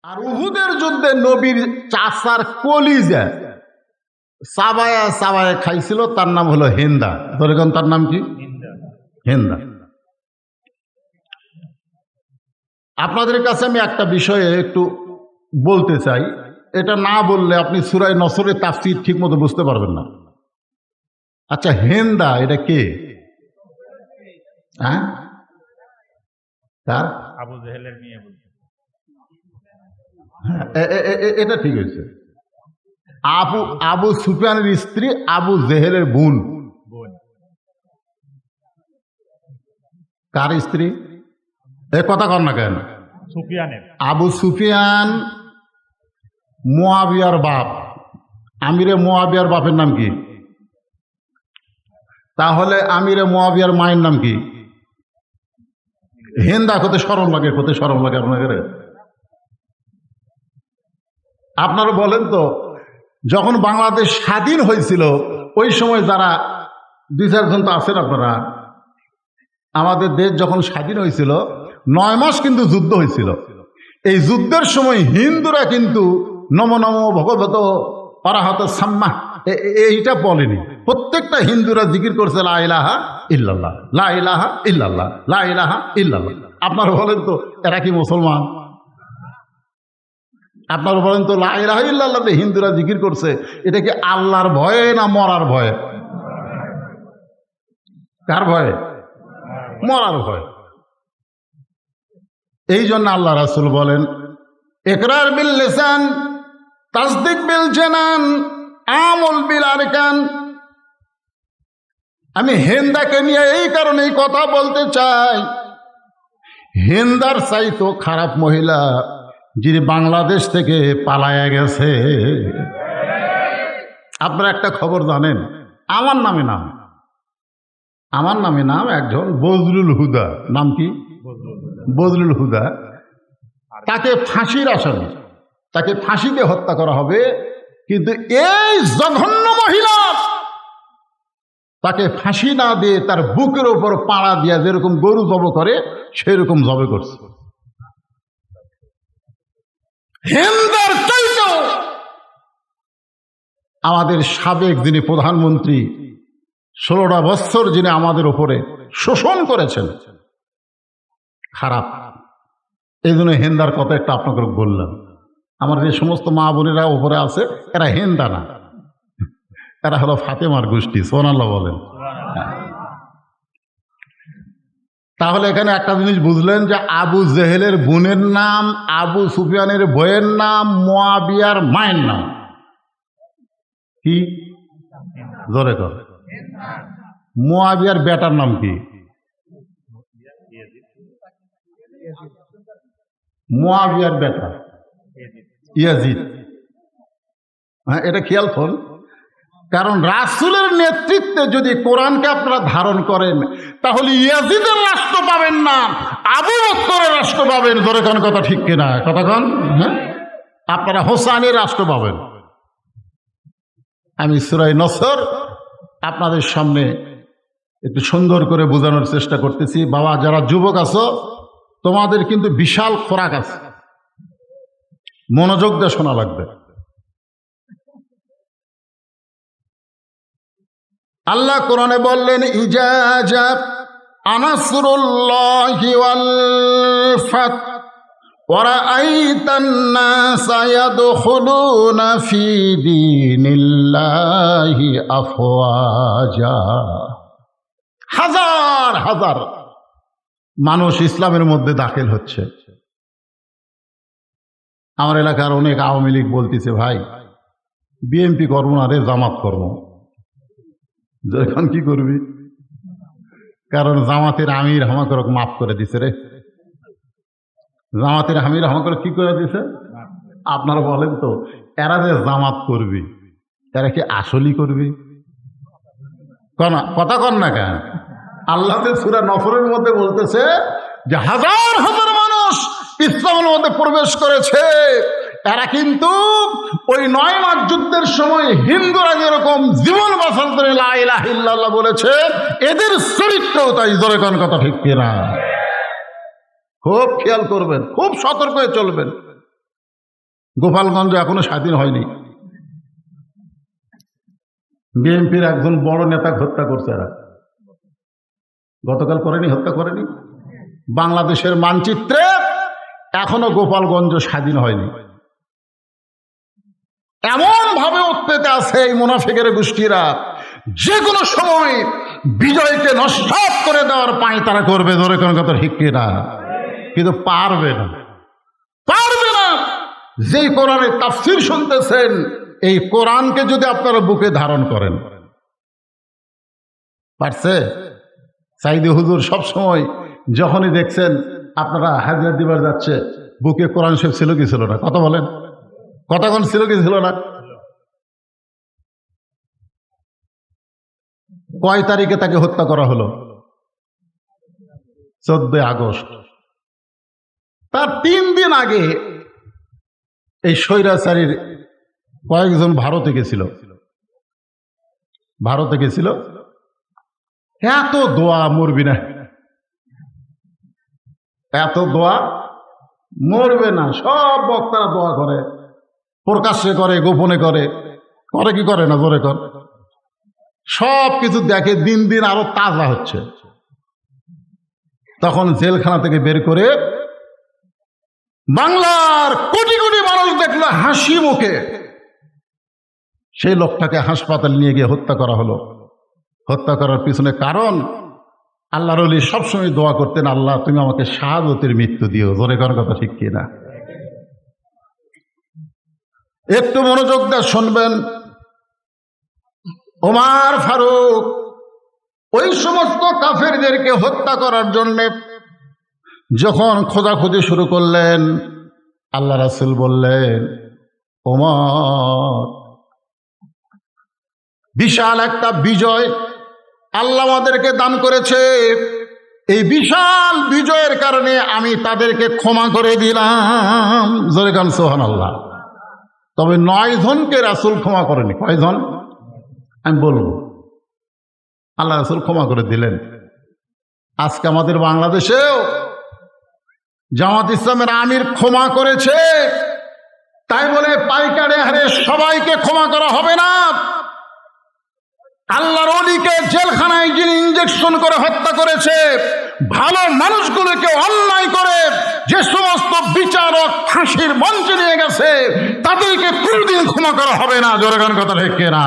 আর উহুদের যুদ্ধে নবীর চাচার কলিজা চাবায়া চাবায়া খাইছিল, তার নাম হলো হেন্দা। ধরেন তার নাম কি? হেন্দা। আপনাদের কাছে আমি একটা বিষয়ে একটু বলতে চাই, এটা না বললে আপনি সূরা নসরের তাফসীর ঠিক মতো বুঝতে পারবেন না। আচ্ছা, হেন্দা এটা কে? হ্যাঁ, তার আবু জেহেলের মেয়ে বলছে। এটা ঠিক হয়েছে। আবু সুফিয়ানের স্ত্রী আবু জেহেলের বোন। কার স্ত্রী? এ কথা কর না কেন? সুফিয়ানের। আবু সুফিয়ান মুয়াবিয়ার বাপ। আমিরে মুয়াবিয়ার বাপের নাম কি? তাহলে আমিরে মুয়াবিয়ার মায়ের নাম কি? হেন্দা। কত শরম লাগে, কত শরম লাগে আপনাদের। আপনারা বলেন তো, যখন বাংলাদেশ স্বাধীন হয়েছিল ওই সময় যারা দুই চারজন তো আছেন আপনারা, আমাদের দেশ যখন স্বাধীন হয়েছিল 9 মাস কিন্তু যুদ্ধ হয়েছিল। এই যুদ্ধের সময় হিন্দুরা কিন্তু নম নম ভগবত পরাহত সাম্মা এইটা বলেনি। প্রত্যেকটা হিন্দুরা জিকির করছে লা ইলাহা ইল্লাল্লাহ, লা ইলাহা ইল্লাল্লাহ, লা ইলাহা ইল্লাল্লাহ। আপনারা বলেন তো এরা কি মুসলমান? আপনারা বলেন তো লা ইলাহা ইল্লাল্লাহ হিন্দুরা জিকির করছে, এটা কি আল্লাহর ভয়ে না মরার ভয়ে? কার ভয়ে? মরার ভয়। এই জন্য আল্লাহ রাসূল বলেন ইকরার বিল লিসান তাসদিক বিল জানান আমল বিল আরকান। আমি হেন্দাকে নিয়ে এই কারণেই কথা বলতে চাই, হেন্দার চাইতো খারাপ মহিলা যিনি বাংলাদেশ থেকে পালায়া গেছে। আপনারা একটা খবর জানেন? আমার নামে নাম একজন বজলুল হুদা। নাম কি? বজলুল হুদা। তাকে ফাঁসির আসামি, তাকে ফাঁসিতে হত্যা করা হবে। কিন্তু এই জঘন্য মহিলা তাকে ফাঁসি না দিয়ে তার বুকের ওপর পাড়া দিয়া যেরকম গরু জব করে সেরকম জবে করছে। হেন্দার চাইতো আমাদের সাবেক যিনি প্রধানমন্ত্রী 16টা বছর যিনি আমাদের উপরে শোষণ করেছেন, খারাপ। এই জন্য হেন্দার কথা একটা আপনাকে বললাম। আমার যে সমস্ত মা বোনেরা উপরে আছে এরা হেন্দা না, এরা হলো ফাতেমার গোষ্ঠী। সুবহানাল্লাহ বলেন। তাহলে এখানে একটা জিনিস বুঝলেন যে আবু জেহেলের বোনের নাম, আবু সুফিয়ানের বইয়ের নাম, মুয়াবিয়ার মায়ের নাম কি? জোরে কর। মুয়াবিয়ার বেটার নাম কি? মুয়াবিয়ার বেটা ইয়াজিদ। হ্যাঁ, এটা খেয়াল করুন। কারণ রাসূলের নেতৃত্বে যদি কোরআনকে আপনারা ধারণ করেন তাহলে ইয়াজিদের রাষ্ট্র পাবেন না, আবু বকরের রাষ্ট্র পাবেন। ধরে কোন কথা ঠিক কিনা? কথা কন। হ্যাঁ, আপনারা হোসাইনের রাষ্ট্র পাবেন। আমি সূরা নসর আপনাদের সামনে একটু সুন্দর করে বোঝানোর চেষ্টা করতেছি। বাবা, যারা যুবক আছো তোমাদের কিন্তু বিশাল খোরাক আছে, মনোযোগ দিয়ে শোনা লাগবে। আল্লাহ কোরআনে বললেন ইজা আনাসরুল্লাহি ওয়াল ফাত ওয়া রাআইতান নাসা ইয়াদখুলুনা ফি দীনিল্লাহি আফওয়াজা। হাজার হাজার মানুষ ইসলামের মধ্যে দাখিল হচ্ছে। আমার এলাকার অনেক আওয়ামী লীগ বলতেছে, ভাই বিএনপি করবো না রে, জামাত করবো। এখন কি করবি? কারণ জামাতের আমির আমাকে মাফ করে দিছে রে। জামাতের আমির আমাকে কি করে দিছে? আপনারা বলেন তো এরা যে জামাত করবি এরা কি আসলই করবি? কথা কন না কেন? আল্লাহ সূরা নসরের মধ্যে বলতেছে যে হাজার হাজার মানুষ ইসলামের মধ্যে প্রবেশ করেছে। এরা কিন্তু ওই 9 মাস যুদ্ধের সময় হিন্দুরা যেরকম জীবন বাঁচার জন্য লা ইলাহা ইল্লাল্লাহ বলেছে, এদের চরিত্রও তাই। জোরে কোন কথা ঠিক কিনা? খুব খেয়াল করবেন, খুব সতর্ক হয়ে চলবেন। গোপালগঞ্জ এখনো স্বাধীন হয়নি। বিএনপির একজন বড় নেতা হত্যা করছে এরা, গতকাল করেনি, হত্যা করেনি। বাংলাদেশের মানচিত্রে এখনো গোপালগঞ্জ স্বাধীন হয়নি। এমন ভাবে উৎপেতে আছে এই মুনাফিকের গোষ্ঠীরা, যে কোনো সময় বিজয়কে নষ্ট করে দেওয়ার পায় তারা করবে, ধরে কোনো কথা ঠিক কিনা, কিন্তু পারবে না, পারবে না। যেই কোরআনের তাফসীর শুনতেছেন, এই কোরআনকে যদি আপনারা বুকে ধারণ করেন, পারছে? সাইদি হুজুর সব সময় যখনই দেখছেন আপনারা হাজিরা দিবার যাচ্ছে, বুকে কোরআন শরীফ ছিল কি ছিল না? কথা বলেন, কতক্ষণ ছিল কি ছিল না? কয় তারিখে তাকে হত্যা করা হলো? 14 আগস্ট। তার 3 দিন আগে এই স্বৈরাচারীর কয়েকজন ভারতে গেছিল, ভারতে গেছিল। এত দোয়া, মরবি না, এত দোয়া, মরবে না। সব বক্তারা দোয়া করে, প্রকাশ্যে করে, গোপনে করে, করে কি করে না, জোরে কর। সব কিছু দেখে, দিন দিন আরো তাজা হচ্ছে। তখন জেলখানা থেকে বের করে বাংলার কোটি কোটি মানুষ দেখলো হাসি মুখে, সেই লোকটাকে হাসপাতাল নিয়ে গিয়ে হত্যা করা হলো। হত্যা করার পিছনে কারণ, আল্লাহর ওলি সবসময় দোয়া করতেন, আল্লাহ তুমি আমাকে শাহাদতের মৃত্যু দিও। জোরে করার কথা ঠিক কিনা? একটু মনোযোগ দিয়ে শুনবেন। ওমর ফারুক ওই সমস্ত কাফেরদেরকে হত্যা করার জন্য যখন খোঁজাখুঁজি শুরু করলেন, আল্লাহ রাসূল বললেন, ওমর, বিশাল একটা বিজয় আল্লাহ আমাদেরকে দান করেছে, এই বিশাল বিজয়ের কারণে আমি তাদেরকে ক্ষমা করে দিলাম। জোরে গান সুবহানাল্লাহ। তবে 9 জনকে রাসূল ক্ষমা করেনি। কয়জন? আমি বলবো, আল্লাহ রাসূল ক্ষমা করে দিলেন। আজকে আমাদের বাংলাদেশেও জামাত ইসলামের আমির ক্ষমা করেছে, তাই বলে পাইকারে হারে সবাইকে ক্ষমা করা হবে না। আল্লাহর ওলিকে জেলখানায় যিনি ইঞ্জেকশন করে হত্যা করেছে, ভালো মানুষগুলোকে অন্যায় করে যে সমস্ত বিচারক ফাঁসির মঞ্চে নিয়ে গেছে, তাদেরকে কোনদিন ক্ষমা করা হবে না। জোরে গান কথা ঠিক না?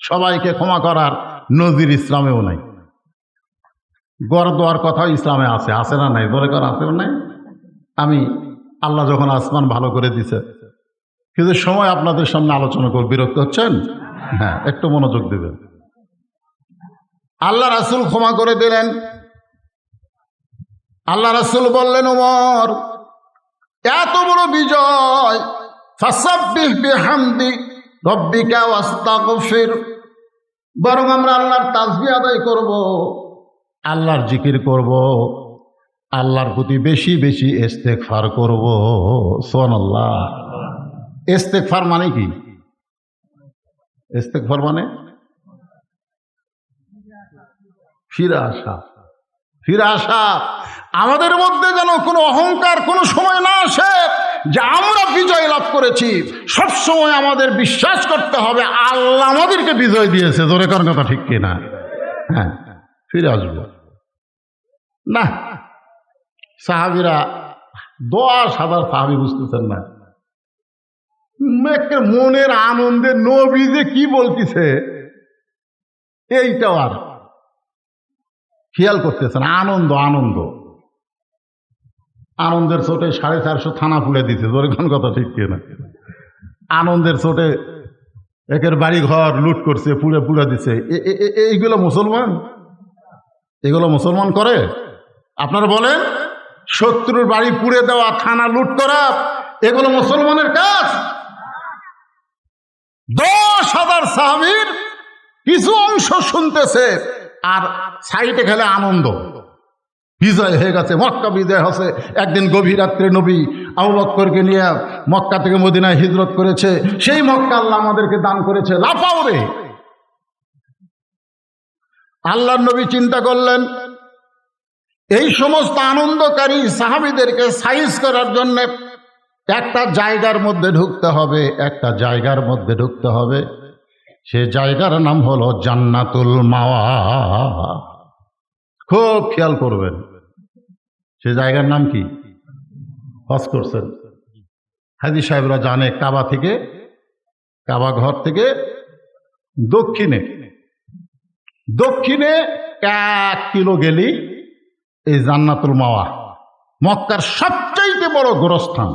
সবাইকে ক্ষমা করার নজির ইসলামেও নাই। গড় দেওয়ার কথা ইসলামে আছে, আছে না নাই? জোরে কর, আছে না নাই? আমি আল্লাহ যখন আসমান ভালো করে দিছে, কিন্তু সময় আপনাদের সামনে আলোচনা করব, বিরক্ত হচ্ছেন? হ্যাঁ, একটু মনোযোগ দেবেন। আল্লাহ রাসূল ক্ষমা করে দিলেন। আল্লাহ রাসূল বললেন, ওমর, এত বড় বিজয়, ফাসাব্বিহ বিহামদি রব্বিকা ওয়াস্তাগফির, বরং আমরা আল্লাহর তাসবিহ আদায় করব, আল্লাহর জিকির করব, আল্লাহর প্রতি বেশি বেশি ইস্তেগফার করব। সুবহানাল্লাহ। ইস্তেগফার মানে কি? ইস্তেগফার মানে ফিরে আসা, ফিরে আসা। আমাদের মধ্যে যেন কোনো অহংকার কোনো সময় না আসে যে আমরা বিজয় লাভ করেছি। সব সময় আমাদের বিশ্বাস করতে হবে আল্লাহ আমাদেরকে বিজয় দিয়েছে। জোরে করার কথা ঠিক কিনা? হ্যাঁ, ফিরে আসবো না। সাহাবীরা 10,000 সাহাবী, বুঝতেছেন না? মনের আনন্দে নবী যে কি বলতেছে এইটাও আর খেয়াল করতেছেন। আনন্দ, আনন্দ, আনন্দের চোটে 450 থানা পুড়ে দিতে। জোরে কোন কথা ঠিক কিনা? আনন্দের চোটে একের বাড়ি ঘর লুট করছে, পুড়ে পুড়ে দিছে। এইগুলো মুসলমান? এগুলো মুসলমান করে? আপনারা বলেন, শত্রুর বাড়ি পুড়ে দেওয়া, থানা লুট করা, এগুলো মুসলমানের কাজ? 10,000 সাহাবীর কিছু অংশ শুনতেছে আর সাইডে খেলে আনন্দ, বিজয় হয়ে গেছে, মক্কা বিজয় হচ্ছে। একদিন গভীর রাত্রে নবী আবু বকরকে নিয়ে মক্কা থেকে মদিনায় হিজরত করেছে, সেই মক্কা আল্লাহ আমাদেরকে দান করেছে। লাফাও রে! আল্লাহর নবী চিন্তা করলেন, এই সমস্ত আনন্দকারী সাহাবীদেরকে সাইজ করার জন্য একটা জায়গার মধ্যে ঢুকতে হবে, একটা জায়গার মধ্যে ঢুকতে হবে। সে জায়গার নাম হলো জান্নাতুল মাওয়া। খুব খেয়াল করবেন, সে জায়গার নাম কি? হজ করছেন হাজী সাহেবরা জানে, কাবা থেকে, কাবা ঘর থেকে দক্ষিণে 1 কিলো গেলি এই জান্নাতুল মাওয়া, মক্কার সবচাইতে বড় গোরস্থান।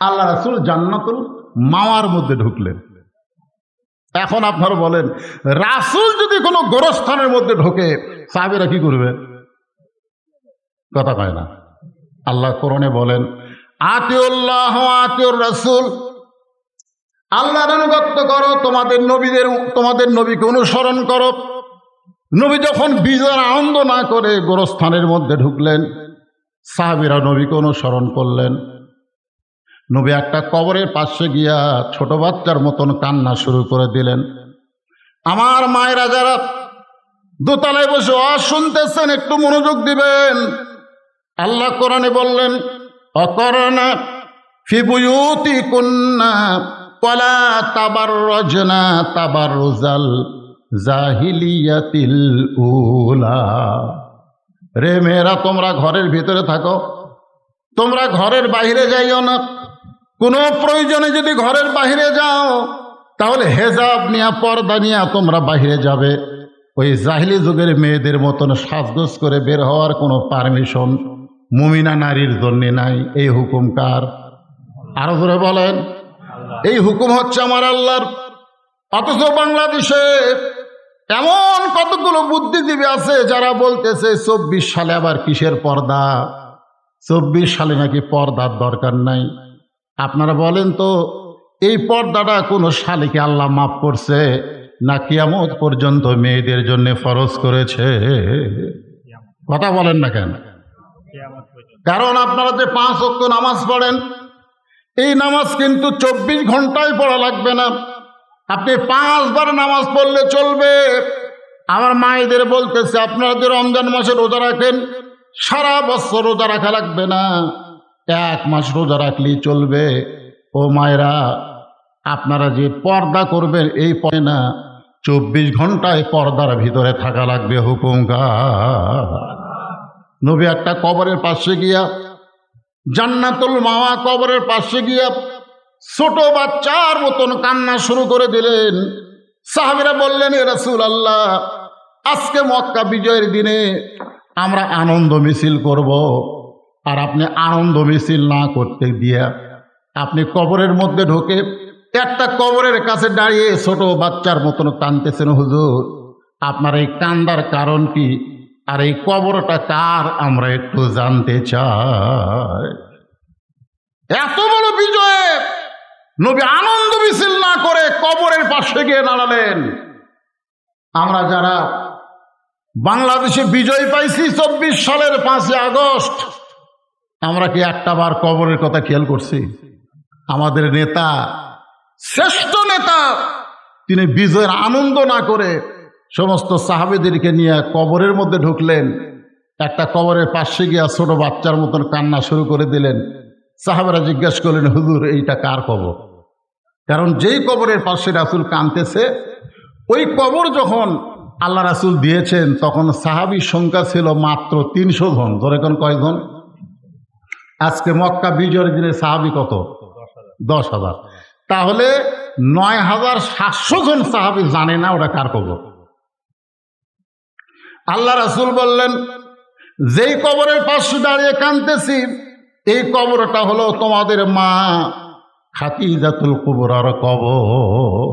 আল্লাহ রাসূল জান্নাতুল মাওয়ার মধ্যে ঢুকলেন। এখন আপনারা বলেন, রাসূল যদি কোনো গোরস্থানের মধ্যে ঢোকে, সাহাবীরা কি করবে? কথা কয় না। আল্লাহ কোরআনে বলেন, আতিউল্লাহ ওয়া আতিউর রাসূল, আল্লাহর আনুগত্য করো, তোমাদের নবীকে অনুসরণ করো। নবী যখন বিজয়ের আনন্দ না করে গোরস্থানের মধ্যে ঢুকলেন, সাহাবীরা নবীকে অনুসরণ করলেন। নবী একটা কবরের পাশে গিয়া ছোট বাচ্চার মতন কান্না শুরু করে দিলেন। আমার মায়েরা যারা দোতলায় বসে ওয়াজ শুনতেছেন, একটু মনোযোগ দিবেন। আল্লাহ কোরআনে বললেন, অকরনা ফি বুয়ুতিকুন্না ওয়ালা তাবাররাজনা তাবাররুজাল জাহিলিয়াতিল উলা। রে মেয়েরা, তোমরা ঘরের ভিতরে থাকো, তোমরা ঘরের বাইরে যাইও না। কোনো প্রয়োজনে যদি ঘরের বাইরে যাও, তাহলে হেজাব নিয়া, পর্দা নিয়া তোমরা বাইরে যাবে। ওই জাহিলি যুগের মেয়েদের মতন সাজগোজ করে বের হওয়ার কোনো পারমিশন মুমিনা নারীর জন্য নাই। এই হুকুম কার? আরো জোরে বলেন। এই হুকুম হচ্ছে আমার আল্লাহর। অথচ বাংলাদেশে এমন কতগুলো বুদ্ধিজীবী আছে যারা বলতেছে 24 সালে আবার কিসের পর্দা, 24 সালে নাকি পর্দার দরকার নাই। আপনারা বলেন তো, এই পর্দাটা কোনো সালেকে আল্লাহ মাফ করছে না কিয়ামত পর্যন্ত মেয়েদের জন্য ফরজ করেছে? কথা বলেন না কেন? কারণ আপনারা যে 5 ওয়াক্ত নামাজ পড়েন, এই নামাজ কিন্তু 24 ঘন্টায় পড়া লাগবে না। আপনি 5 বার নামাজ পড়লে চলবে। আমার মায়েদের বলতেছে, আপনারা যে রমজান মাসে রোজা রাখেন, সারা বছর রোজা রাখা লাগবে না, 1 মাস রোজা রাখলেই চলবে। ও মায়েরা, আপনারা যে পর্দা করবেন, এই পরে না, 24 ঘন্টায় পর্দার ভিতরে থাকা লাগবে। হুকুম কার? নবী একটা কবরের পাশে গিয়া, জান্নাতুল মাওয়া কবরের পাশে গিয়া ছোট বাচ্চার মতন কান্না শুরু করে দিলেন। সাহাবীরা বললেন, এ রাসূলুল্লাহ, আজকে মক্কা বিজয়ের দিনে আমরা আনন্দ মিছিল করব, আর আপনি আনন্দ মিছিল না করতে দিয়া আপনি কবরের মধ্যে ঢোকে একটা কবরের কাছে দাঁড়িয়ে ছোট বাচ্চার মতন কাঁদতেছেন। হুজুর, আপনার এই কান্দার কারণ কি? আর এই কবরটা কার আমরা একটু জানতে চাই। এত বড় বিজয়ে নবী আনন্দ মিছিল না করে কবরের পাশে গিয়ে দাঁড়ালেন। আমরা যারা বাংলাদেশে বিজয় পাইছি 24 সালের 5 আগস্ট, আমরা কি একটা বার কবরের কথা খেয়াল করছি? আমাদের নেতা, শ্রেষ্ঠ নেতা, তিনি বিজয়ের আনন্দ না করে সমস্ত সাহাবীদেরকে নিয়ে কবরের মধ্যে ঢুকলেন। একটা কবরের পাশে গিয়া ছোট বাচ্চার মতন কান্না শুরু করে দিলেন। সাহাবারা জিজ্ঞাসা করলেন, হুজুর, এইটা কার কবর? কারণ যেই কবরের পাশে রাসূল কাঁদতেছে, ওই কবর যখন আল্লাহ রাসূল দিয়েছেন, তখন সাহাবীর সংখ্যা ছিল মাত্র 300 জন। ধরে কোন কয়জন? আজকে মক্কা বিজয়ের দিনে সাহাবী কত? 10,000। তাহলে 9,700 জন সাহাবী জানে না ওটা কার কবর। আল্লাহ রাসূল বললেন, যেই কবরের পাশে দাঁড়িয়ে কাঁদতেছি, এই কবরটা হলো তোমাদের মা খাদিজাতুল কুবরার কবর।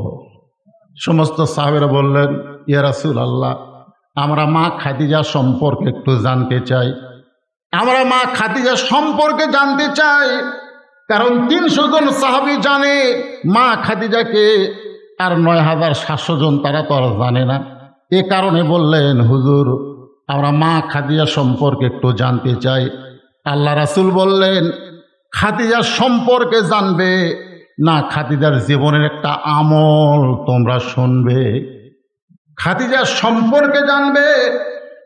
সমস্ত সাহাবীরা বললেন, ইয়া রাসূলুল্লাহ, আমরা মা খাদিজা সম্পর্কে একটু জানতে চাই। আমরা মা খাদিজা সম্পর্কে জানতে চাই, কারণ 300 জন সাহাবী জানে মা খাদিজাকে, আর 9,700 জন তারা তো আর জানে না। এ কারণে বললেন, হুজুর, আমরা মা খাদিজা সম্পর্কে একটু জানতে চাই। আল্লাহ রাসূল বললেন, খাদিজার সম্পর্কে জানবে না খাদিজার জীবনের একটা আমল তোমরা শুনবে? খাদিজার সম্পর্কে জানবে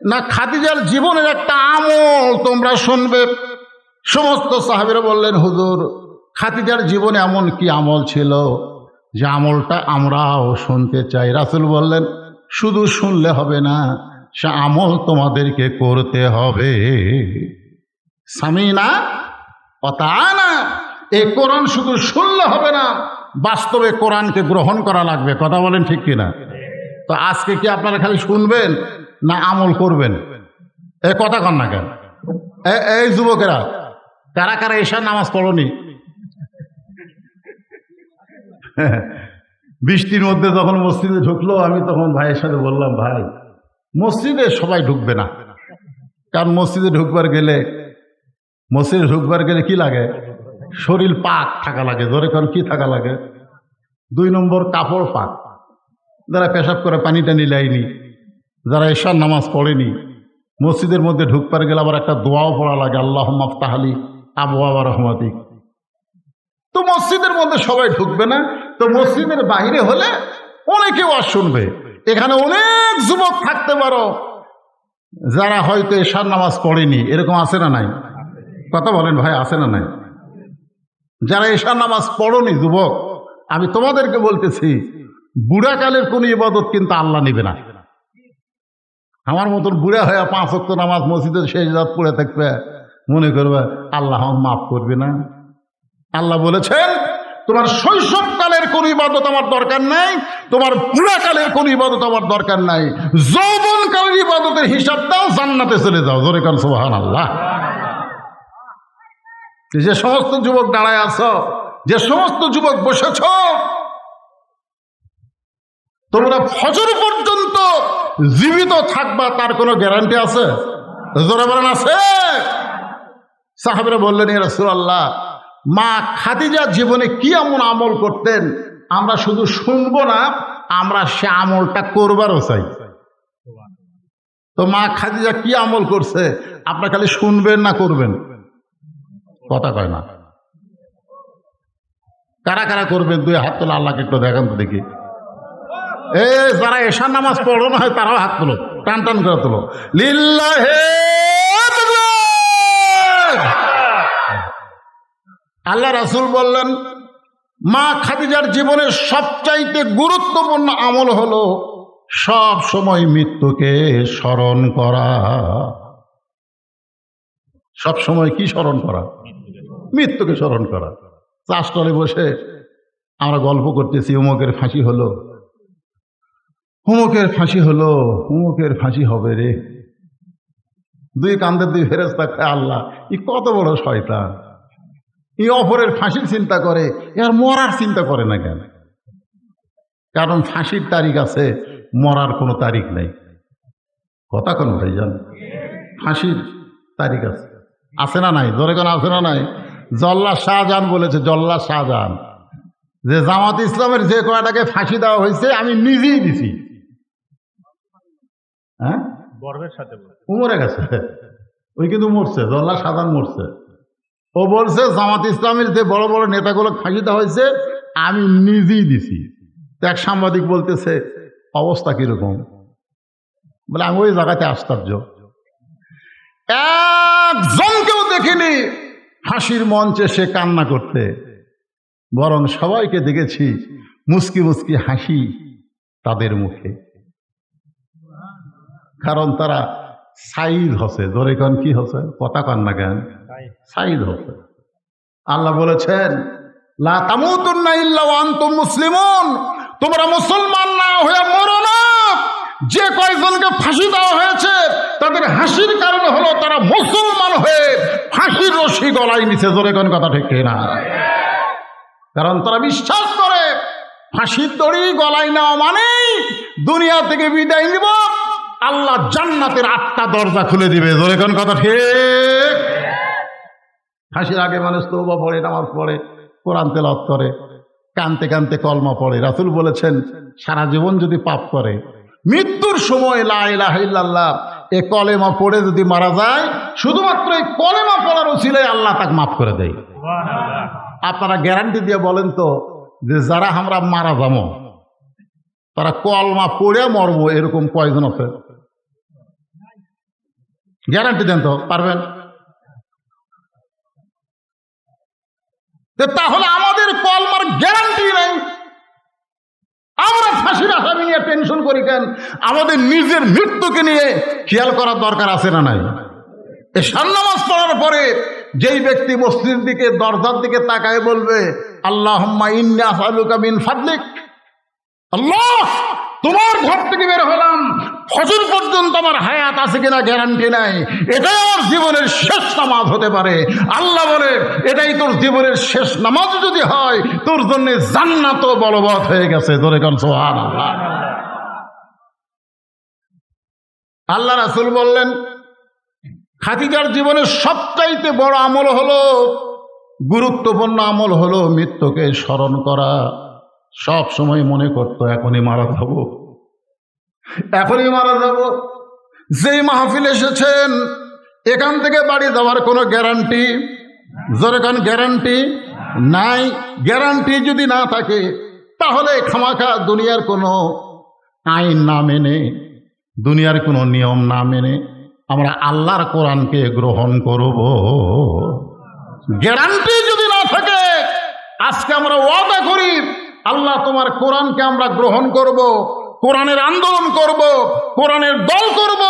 না খাদিজার জীবনের একটা আমল তোমরা শুনবে? সমস্ত সাহাবীরা বললেন, হুজুর, খাদিজার জীবনে এমন কি আমল ছিল যে আমলটা আমরাও শুনতে চাই। রাসূল বললেন, শুধু শুনলে হবে না, সে আমল তোমাদেরকে করতে হবে। সামিনা ওয়া তাআনা। এই কোরআন শুধু শুনলে হবে না, বাস্তবে কোরআনকে গ্রহণ করা লাগবে। কথা বলেন ঠিক কিনা? তো আজকে কি আপনারা খালি শুনবেন না আমল করবেন? এ কথা কন না কেন? এই যুবকেরা, কারা কারা এশার নামাজ পড়নি? বৃষ্টির মধ্যে যখন মসজিদে ঢুকলো, আমি তখন ভাইয়ের সাথে বললাম, ভাই, মসজিদে সবাই ঢুকবে না, কারণ মসজিদে ঢুকবার গেলে কি লাগে? শরীর পাক থাকা লাগে। ধরে কারণ কি থাকা লাগে? 2 নম্বর কাপড় পাক। যারা পেশাব করে পানি টানি লাইনি, যারা এশার নামাজ পড়েনি, মসজিদের মধ্যে ঢুকবার গেলে আবার একটা দোয়াও পড়া লাগে, আল্লাহুম্মা আফতাহ লি আবওয়াবা রাহমাতিক। তো মসজিদের মধ্যে সবাই ঢুকবে না, তো মসজিদের বাইরে হলে অনেকে ওয়াজ শুনবে। এখানে অনেক যুবক থাকতে পারো যারা হয়তো এশার নামাজ পড়েনি, এরকম আছে না নাই? কথা বলেন ভাই, আছে না নাই? যারা এশার নামাজ পড়নি যুবক, আমি তোমাদেরকে বলতেছি, বুড়াকালের কোন ইবাদত কিন্তু আল্লাহ নিবে না। আমার মতন বুড়া হয়ে 5 ওয়াক্ত নামাজ মসজিদের শেষ রাত পড়ে থাকবে, মনে করবে আল্লাহ মাফ করবে না। আল্লাহ বলেছেন, তোমার শৈশবকালের কোন ইবাদত আমার দরকার নাই, তোমার বুড়াকালের কোন ইবাদত আমার দরকার নাই, যৌবনকালের ইবাদতের হিসাব দাও, জান্নাতে চলে যাও। জোরে কান সুবহানাল্লাহ। যে সমস্ত যুবক দাঁড়ায় আছো, যে সমস্ত যুবক বসেছ, তোমরা ফজর পর্যন্ত জীবিত থাকবা, তার কোনো গ্যারান্টি আছে? জোরে বলেন, আছে? সাহাবীরা বললেন, ইয়া রাসূলুল্লাহ, মা খাদিজা জীবনে কি এমন আমল করতেন, আমরা শুধু শুনবো না, আমরা সে আমলটা করবারও চাই। তো মা খাদিজা কি আমল করছে, আপনারা খালি শুনবেন না করবেন? কথা কয় না। কারা কারা করবেন? 2 হাত তোলা, আল্লাহকে একটু দেখান তো দেখি। যারা এশার নামাজ পড়ো না হয় তারাও হাত তোলো, টান টান করে তোলো। লিল্লাহে তাকবীর। আল্লাহ রাসূল বললেন, মা খাদিজার জীবনের সবচাইতে গুরুত্বপূর্ণ আমল হলো সব সময় মৃত্যুকে স্মরণ করা। সব সময় কি স্মরণ করা? মৃত্যুকে স্মরণ করা। চাষতলে বসে আমরা গল্প করতেছি, অমুকের ফাঁসি হলো, অমুকের ফাঁসি হলো, অমুকের ফাঁসি হবে রে। 2 কান্দের 2 ফেরেশতা খায়, আল্লাহ ই কত বড় শয়তান, ই অপরের ফাঁসির চিন্তা করে, এর মরার চিন্তা করে না কেন? কারণ ফাঁসির তারিখ আছে, মরার কোনো তারিখ নেই। কথা কোন ভাইজান? ফাঁসির তারিখ আছে না নাই? ধরে কেন আছে না নাই? জল্লাদ শাহজাহান বলেছে, জল্লাদ শাহজাহান, যে জামাত ইসলামের যে কয়টাকে ফাঁসি দেওয়া হয়েছে আমি নিজেই দিছি। হ্যাঁ, গর্বের সাথে মরে গেছে, ওই কিন্তু মরছে, জল্লাদ শাহজাহান মরছে। ও বলছে জামাত ইসলামের যে বড় বড় নেতাগুলো ফাঁসি দেওয়া হয়েছে আমি নিজেই দিছি। এক সাংবাদিক বলতেছে, অবস্থা কিরকম? বলে আমি ওই জায়গাতে আশ্চর্য, একজনকেও দেখিনি হাসির মঞ্চে সে কান্না করতে, বরং সবাইকে দেখেছি মুস্কি মুস্কি হাসি তাদের মুখে। কারণ তারা সাইদ হসে। ধরে কন কি হসে? কথা কন না কেন? সাইদ হসে। আল্লাহ বলেছেন, লা তামুতুন্না ইল্লা ওয়া আনতুম মুসলিমুন, তোমরা মুসলমান না হয়ে মরো না। যে কয়েকজনকে ফাঁসি দেওয়া হয়েছে তাদের হাসির কারণ হলো তারা মুসলমান হয়ে ফাঁসির রশি গলায় নিচে। জোরে কোন কথা ঠিক না? কারণ তারা বিশ্বাস করে ফাঁসির দড়ি গলায় নেওয়া মানেই দুনিয়া থেকে বিদায় নিব, আল্লাহ জান্নাতের 8টা দরজা খুলে দিবে। জোরে কোন কথা ঠিক? ফাঁসির আগে মানুষ তওবা পড়ে, নামাজ পড়ে, কোরআন তেলাওয়াত করে, কানতে কানতে কলমা পড়ে। রাসূল বলেছেন, সারা জীবন যদি পাপ করে মৃত্যুর সময় লা ইলাহা ইল্লাল্লাহ এ কলেমা পড়ে যদি মারা যায়, শুধুমাত্র এই কলেমা পড়ার উসিলায় আল্লাহ তাকে মাফ করে দেয়। আপনারা গ্যারান্টি দিয়ে বলেন তো যে যারা আমরা মারা যাবো তারা কলমা পড়ে মরবো, এরকম কয়জন আছে? গ্যারান্টি দেন তো, পারবেন? তাহলে আমাদের কলমার গ্যারান্টি নেই। আমরা ফাঁসির আসামি নিয়ে টেনশন করি কেন? আমাদের নিজের মৃত্যুকে নিয়ে খেয়াল করার দরকার আছে না নাই? এশার নামাজ পড়ার পরে যেই ব্যক্তি মসজিদের দিকে, দরজার দিকে তাকায় বলবে, আল্লাহুম্মা ইন্নী আসআলুকা মিন ফাদলিক, আল্লাহ তোমার ঘর থেকে বের হলাম, ফজর পর্যন্ত আমার হায়াত আছে কিনা গ্যারান্টি নাই, এটাই আমার জীবনের শেষ নামাজ হতে পারে। আল্লাহ বলে, এটাই তোর জীবনের শেষ নামাজ যদি হয়, তোর জন্য জান্নাতও বলবৎ হয়ে গেছে। জোরে কান সুবহানাল্লাহ। আল্লাহ রাসূল বললেন, খাদিজার জীবনের সবচাইতে বড় আমল হলো, গুরুত্বপূর্ণ আমল হলো মৃত্যুকে স্মরণ করা। সব সময় মনে করতো এখনই মারা যাব, এখনই মারা যাব। যেই মাহফিল এসেছেন, এখান থেকে বাড়ি যাওয়ার কোনো গ্যারান্টি, জোরে কান গ্যারান্টি নাই। গ্যারান্টি যদি না থাকে, তাহলে খামাখা দুনিয়ার কোনো আইন না মেনে, দুনিয়ার কোনো নিয়ম না মেনে আমরা আল্লাহর কোরআনকে গ্রহণ করব। গ্যারান্টি যদি না থাকে, আজকে আমরা ওয়াদা করি, আল্লাহ তোমার কোরআনকে আমরা গ্রহণ করব, কোরআনের আন্দোলন করব, কোরআনের দল করব।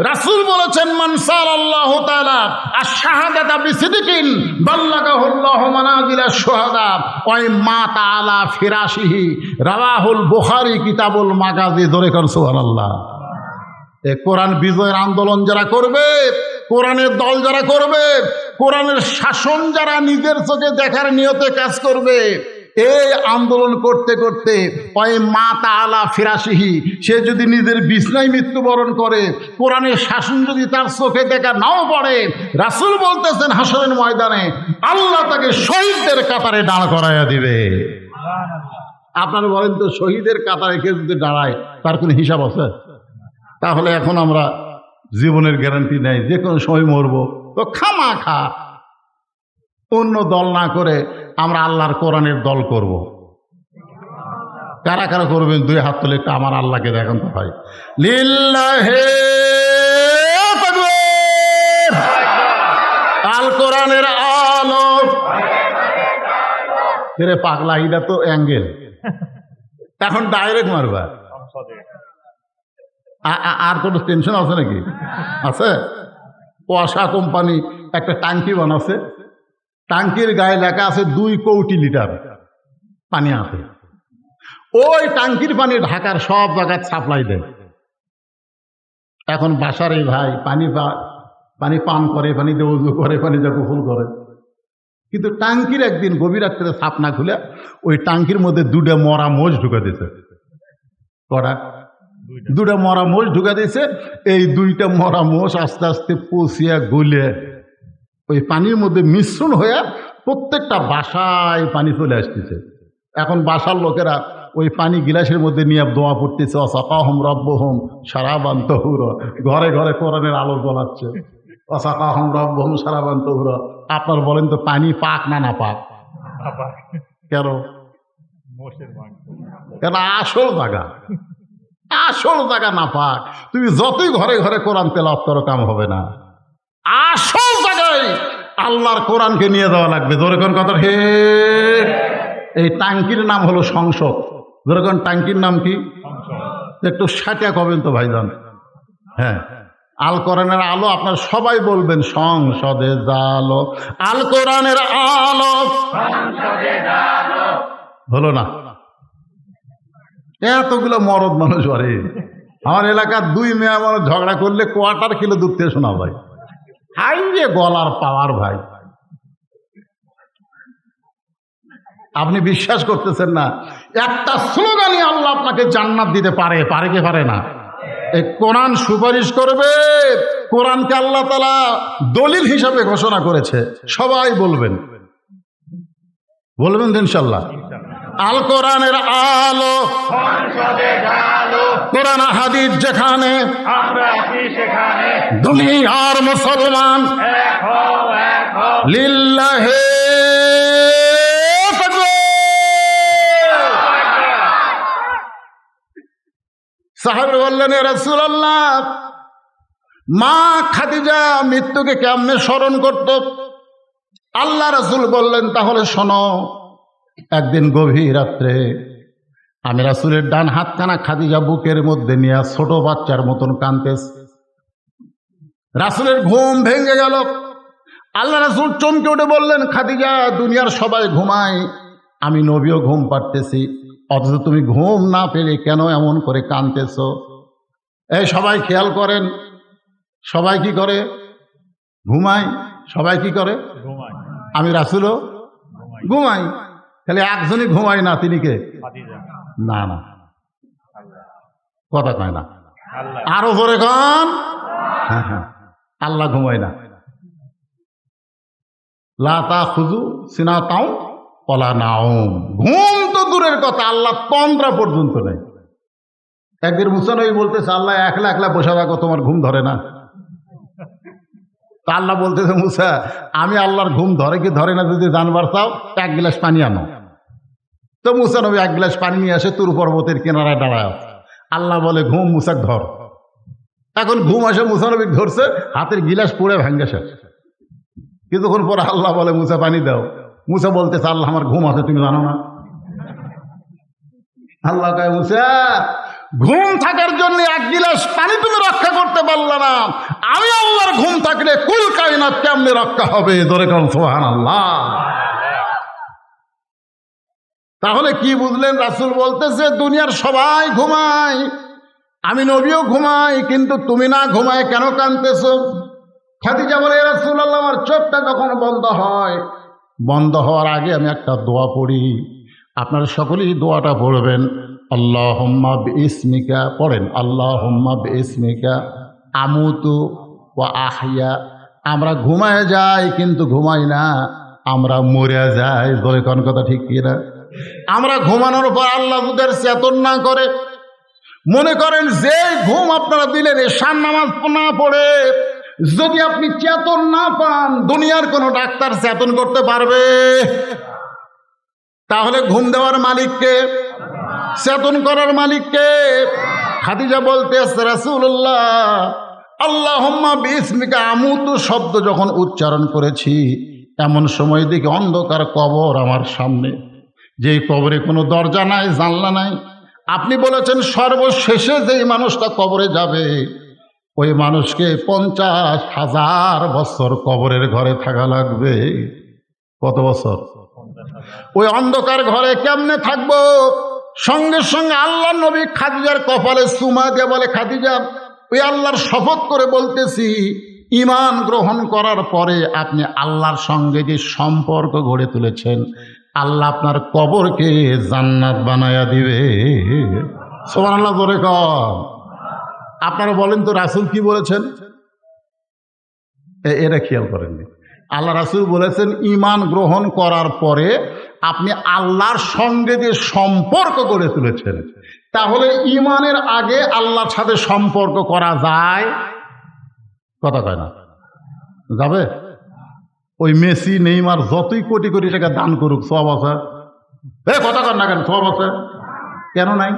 রাসূল বলেছেন, মান সাল্লাল্লাহু তাআলা আশ-শাহাদাতা বিসিদকিন বাল্লাগাহুল্লাহু মানাজিলাশ শুহাদা ওয়া মা তাআলা ফিরাশিহি, রাওয়াহুল বুখারী কিতাবুল মাগাজি। জোরে কর সুবহানাল্লাহ। কোরআন বিজয়ের আন্দোলন যারা করবে, কোরআনের দল যারা করবে, কোরআনের শাসন যারা নিজের চোখে দেখার নিয়তে কাজ করবে, এই আন্দোলন করতে করতে ওই মা তাআলা ফিরাশিহি, সে যদি নিজের বিছনায় মৃত্যুবরণ করে, কোরআনের শাসন যদি তার চোখে দেখা নাও পড়ে, রাসূল বলতেছেন হাসরের ময়দানে আল্লাহ তাকে শহীদদের কাতারে দাঁড় করাইয়া দিবে। আপনারা বলেন তো, শহীদের কাতারে কেউ যদি দাঁড়ায়, তার কোনো হিসাব আছে? তাহলে এখন আমরা জীবনের গ্যারান্টি নেই, যে কোনো সময় মরবো। তো খামাখা অন্য দল না করে আমরা আল্লাহর কোরআনের দল করব। কারা কারা করবেন? দুই হাত তুলে একটু আমার আল্লাহকে দেখেন তো ভাই। লিল্লাহে তাকবীর, আল কোরআনের আলো। রে পাগলা, এটা তো অ্যাঙ্গেল, এখন ডাইরেক্ট মারবা। আর কোনো টেনশন আছে নাকি? আছে। ওয়াসা কোম্পানি একটা ট্যাঙ্কি বানাচ্ছে, ট্যাঙ্কির গায়ে লেখা আছে 2 কোটি লিটার পানি আছে। ওই ট্যাঙ্কির পানি ঢাকার সব জায়গায় সাপ্লাই দেয়। এখন বাসার এই ভাই পানি পান করে, পানি দিয়ে উজু করে, পানি দিয়ে গোসল করে, কিন্তু ট্যাঙ্কির একদিন গভীর রাত্রে ছাপ না খুলে ওই ট্যাঙ্কির মধ্যে 2টা মরা মোষ ঢুকে দিয়েছে। কটা? 2টা মরা মোষ ঢুকে দিয়েছে। এই 2টা মরা মোষ আস্তে আস্তে পচিয়া গলে ওই পানির মধ্যে মিশ্রণ হয়ে প্রত্যেকটা বাসায় পানি চলে আসতেছে। এখন বাসার লোকেরা ওই পানি গিলাসের মধ্যে নিয়ে দোয়া পড়তেছে, ওয়াসাকাহুম রাব্বুহুম শারাবান তাহুরা। ঘরে ঘরে কোরআনের আলো জ্বলাচ্ছে, ওয়াসাকাহুম রাব্বুহুম শারাবান তাহুরা। আপনার বলেন তো, পানি পাক না না পাক? কেন? কেন? আসল জায়গা না পাক। তুমি যতই ঘরে ঘরে কোরআন তেলাওয়াত করো, কাম হবে না। আসল জায়গায় আল্লাহর কোরআনকে নিয়ে যাওয়া লাগবে। যেরকম কথা, হে এই ট্যাঙ্কির নাম হলো সংসদ। যেরকম ট্যাঙ্কির নাম কি? একটু সাটা কবেন তো ভাইজান। হ্যাঁ, আল কোরআনের আলো। আপনার সবাই বলবেন, সংসদে জালো আল কোরআনের আলো। হলো না? এতগুলো মরদ মানুষ আরে আমার এলাকার 2 মেয়ে মানুষ ঝগড়া করলে কোয়ার্টার কিলো দুধ থেকে শোনা ভাই। হাই রে গলার পাওয়ার ভাই, আপনি বিশ্বাস করতেছেন না। একটা স্লোগানই আল্লাহ আপনাকে জান্নাত দিতে পারে, পারে কি পারে না? এই কোরআন সুপারিশ করবে। কোরআনকে আল্লাহ তাআলা দলিল হিসাবে ঘোষণা করেছে। সবাই বলবেন, বলবেন তো ইনশাআল্লাহ। আল কোরআনের আলো, কোরআন হাদিস যেখানে, দুনিয়ার মুসলমান লিল্লাহে সাহাবী বললেন, ইয়া রাসূলুল্লাহ, মা খাদিজা মৃত্যুকে কেমনে স্মরণ করত? আল্লাহ রাসূল বললেন, তাহলে শোনো, একদিন গভীর রাত্রে আমি রাসূলের ডান হাতখানা খাদিজা বুকের মধ্যে নিয়ে ছোট বাচ্চার মতন কাঁদতেছে। রাসূলের ঘুম ভেঙে গেল। আল্লাহ রাসূল চমকে উঠে বললেন, খাদিজা, দুনিয়ার সবাই ঘুমায়, আমি নবীও ঘুম পাড়তেছি, অথচ তুমি ঘুম না পেলে কেন এমন করে কাঁদতেছ? এই সবাই খেয়াল করেন, সবাই কি করে? ঘুমায়। সবাই কি করে? ঘুমায়। আমি রাসূলও ঘুমাই। তাহলে একজনই ঘুমায় না, তিনি কে? খাদিজা। না না, আল্লাহ। কথা কয় না, আল্লাহ। আরো জোরে কন। হ্যাঁ হ্যাঁ, আল্লাহ ঘুমায় না। লা তাখুযু সিনাতাও ওয়ালা নাওম। ঘুম তো দূরের কথা, আল্লাহ তন্দ্রা পর্যন্ত নেই। একদিন মুসা নবী বলতেছে, আল্লাহ একলা একলা বসে থাকো, তোমার ঘুম ধরে না? তা আল্লাহ বলতেছে, মুসা, আমি আল্লাহর ঘুম ধরে কি ধরে না যদি জানবার চাও, এক গ্লাস পানি আনো। তো মুসা নবী এক গ্লাস পানি নিয়ে আসে, তুর পর্বতের কিনারায় দাঁড়ায় আছে। আল্লাহ বলে, ঘুম মুসাক ধর। এখন ঘুম আসে, মুসা নবী ধরছে, হাতের গিলাস পুড়ে ভেঙ্গে শেষ। কিছুক্ষণ পর আল্লাহ বলে, মুসা পানি দাও। মুসা বলতেছে, আল্লাহ আমার ঘুম আছে, তুমি জানো না? আল্লাহ কয়, মুসা, ঘুম থাকার জন্য এক গিলাস পানি তুমি রক্ষা করতে পারলে না, আমি আল্লাহর ঘুম থাকলে কুল কায়নাত কেমনে রক্ষা হবে? ধরে কারণ সুবহানাল্লাহ। তাহলে কি বুঝলেন? রাসূল বলতেছে, দুনিয়ার সবাই ঘুমায়, আমি নবীও ঘুমাই, কিন্তু তুমি না ঘুমায় কেন কাঁদতেছো? খাদিজা বলে, ইয়া রাসূলুল্লাহ, আমার চোখটা যখন বন্ধ হয়, বন্ধ হওয়ার আগে আমি একটা দোয়া পড়ি, আপনারা সকলেই দোয়াটা পড়বেন। আল্লাহুম্মা বিইসমিকা, পড়েন, আল্লাহুম্মা বিইসমিকা আমুতু ওয়া আহইয়া। আমরা ঘুমায় যাই কিন্তু ঘুমাই না, আমরা মরে যাই। বলে কোন কথা ঠিক কিনা? আমরা ঘুমানোর পর আল্লাহ দুদের চেতন না করে, মনে করেন যে ঘুম আপনারা দিলেন, এশার নামাজ না পড়ে যদি আপনি চেতন না পান, দুনিয়ার কোনো ডাক্তার চেতন করতে পারবে? তাহলে ঘুম দেওয়ার মালিককে, চেতন করার মালিককে? খাদিজা বলতেছে, রাসূলুল্লাহ, আল্লাহুম্মা বিইসমিকা আমুতু শব্দ যখন উচ্চারণ করেছি, এমন সময় দেখি অন্ধকার কবর আমার সামনে, যেই কবরে কোনো দরজা নাই, জানলা নাই। আপনি বলেছেন সর্বশেষে যেই মানুষটা কবরে যাবে, ওই মানুষকে 50,000 বছর কবরের ঘরে থাকা লাগবে। কত বছর? ওই অন্ধকার ঘরে কেমনে থাকবো? সঙ্গে সঙ্গে আল্লাহ নবী খাদিজার কপালে চুমা দিয়ে বলে, খাদিজা, ওই আল্লাহর শপথ করে বলতেছি, ঈমান গ্রহণ করার পরে আপনি আল্লাহর সঙ্গে যে সম্পর্ক গড়ে তুলেছেন, আল্লাহ আপনার কবরকে জান্নাত বানায়া দিবে। সুবহানাল্লাহ, জোরে কর। আপনারা বলেন তো, রাসূল কি বলেছেন? এটা খেয়াল করেননি। আল্লাহ রাসূল বলেছেন, ঈমান গ্রহণ করার পরে আপনি আল্লাহর সঙ্গে যে সম্পর্ক গড়ে তুলেছেন, তাহলে ঈমানের আগে আল্লাহর সাথে সম্পর্ক করা যায়? কথা কয় না, যাবে? ওই মেসি, নেইমার যতই কোটি কোটি টাকা দান করুক, সওয়াব আছে? কথা কর না কেন? সওয়াব আছে কেন নাই?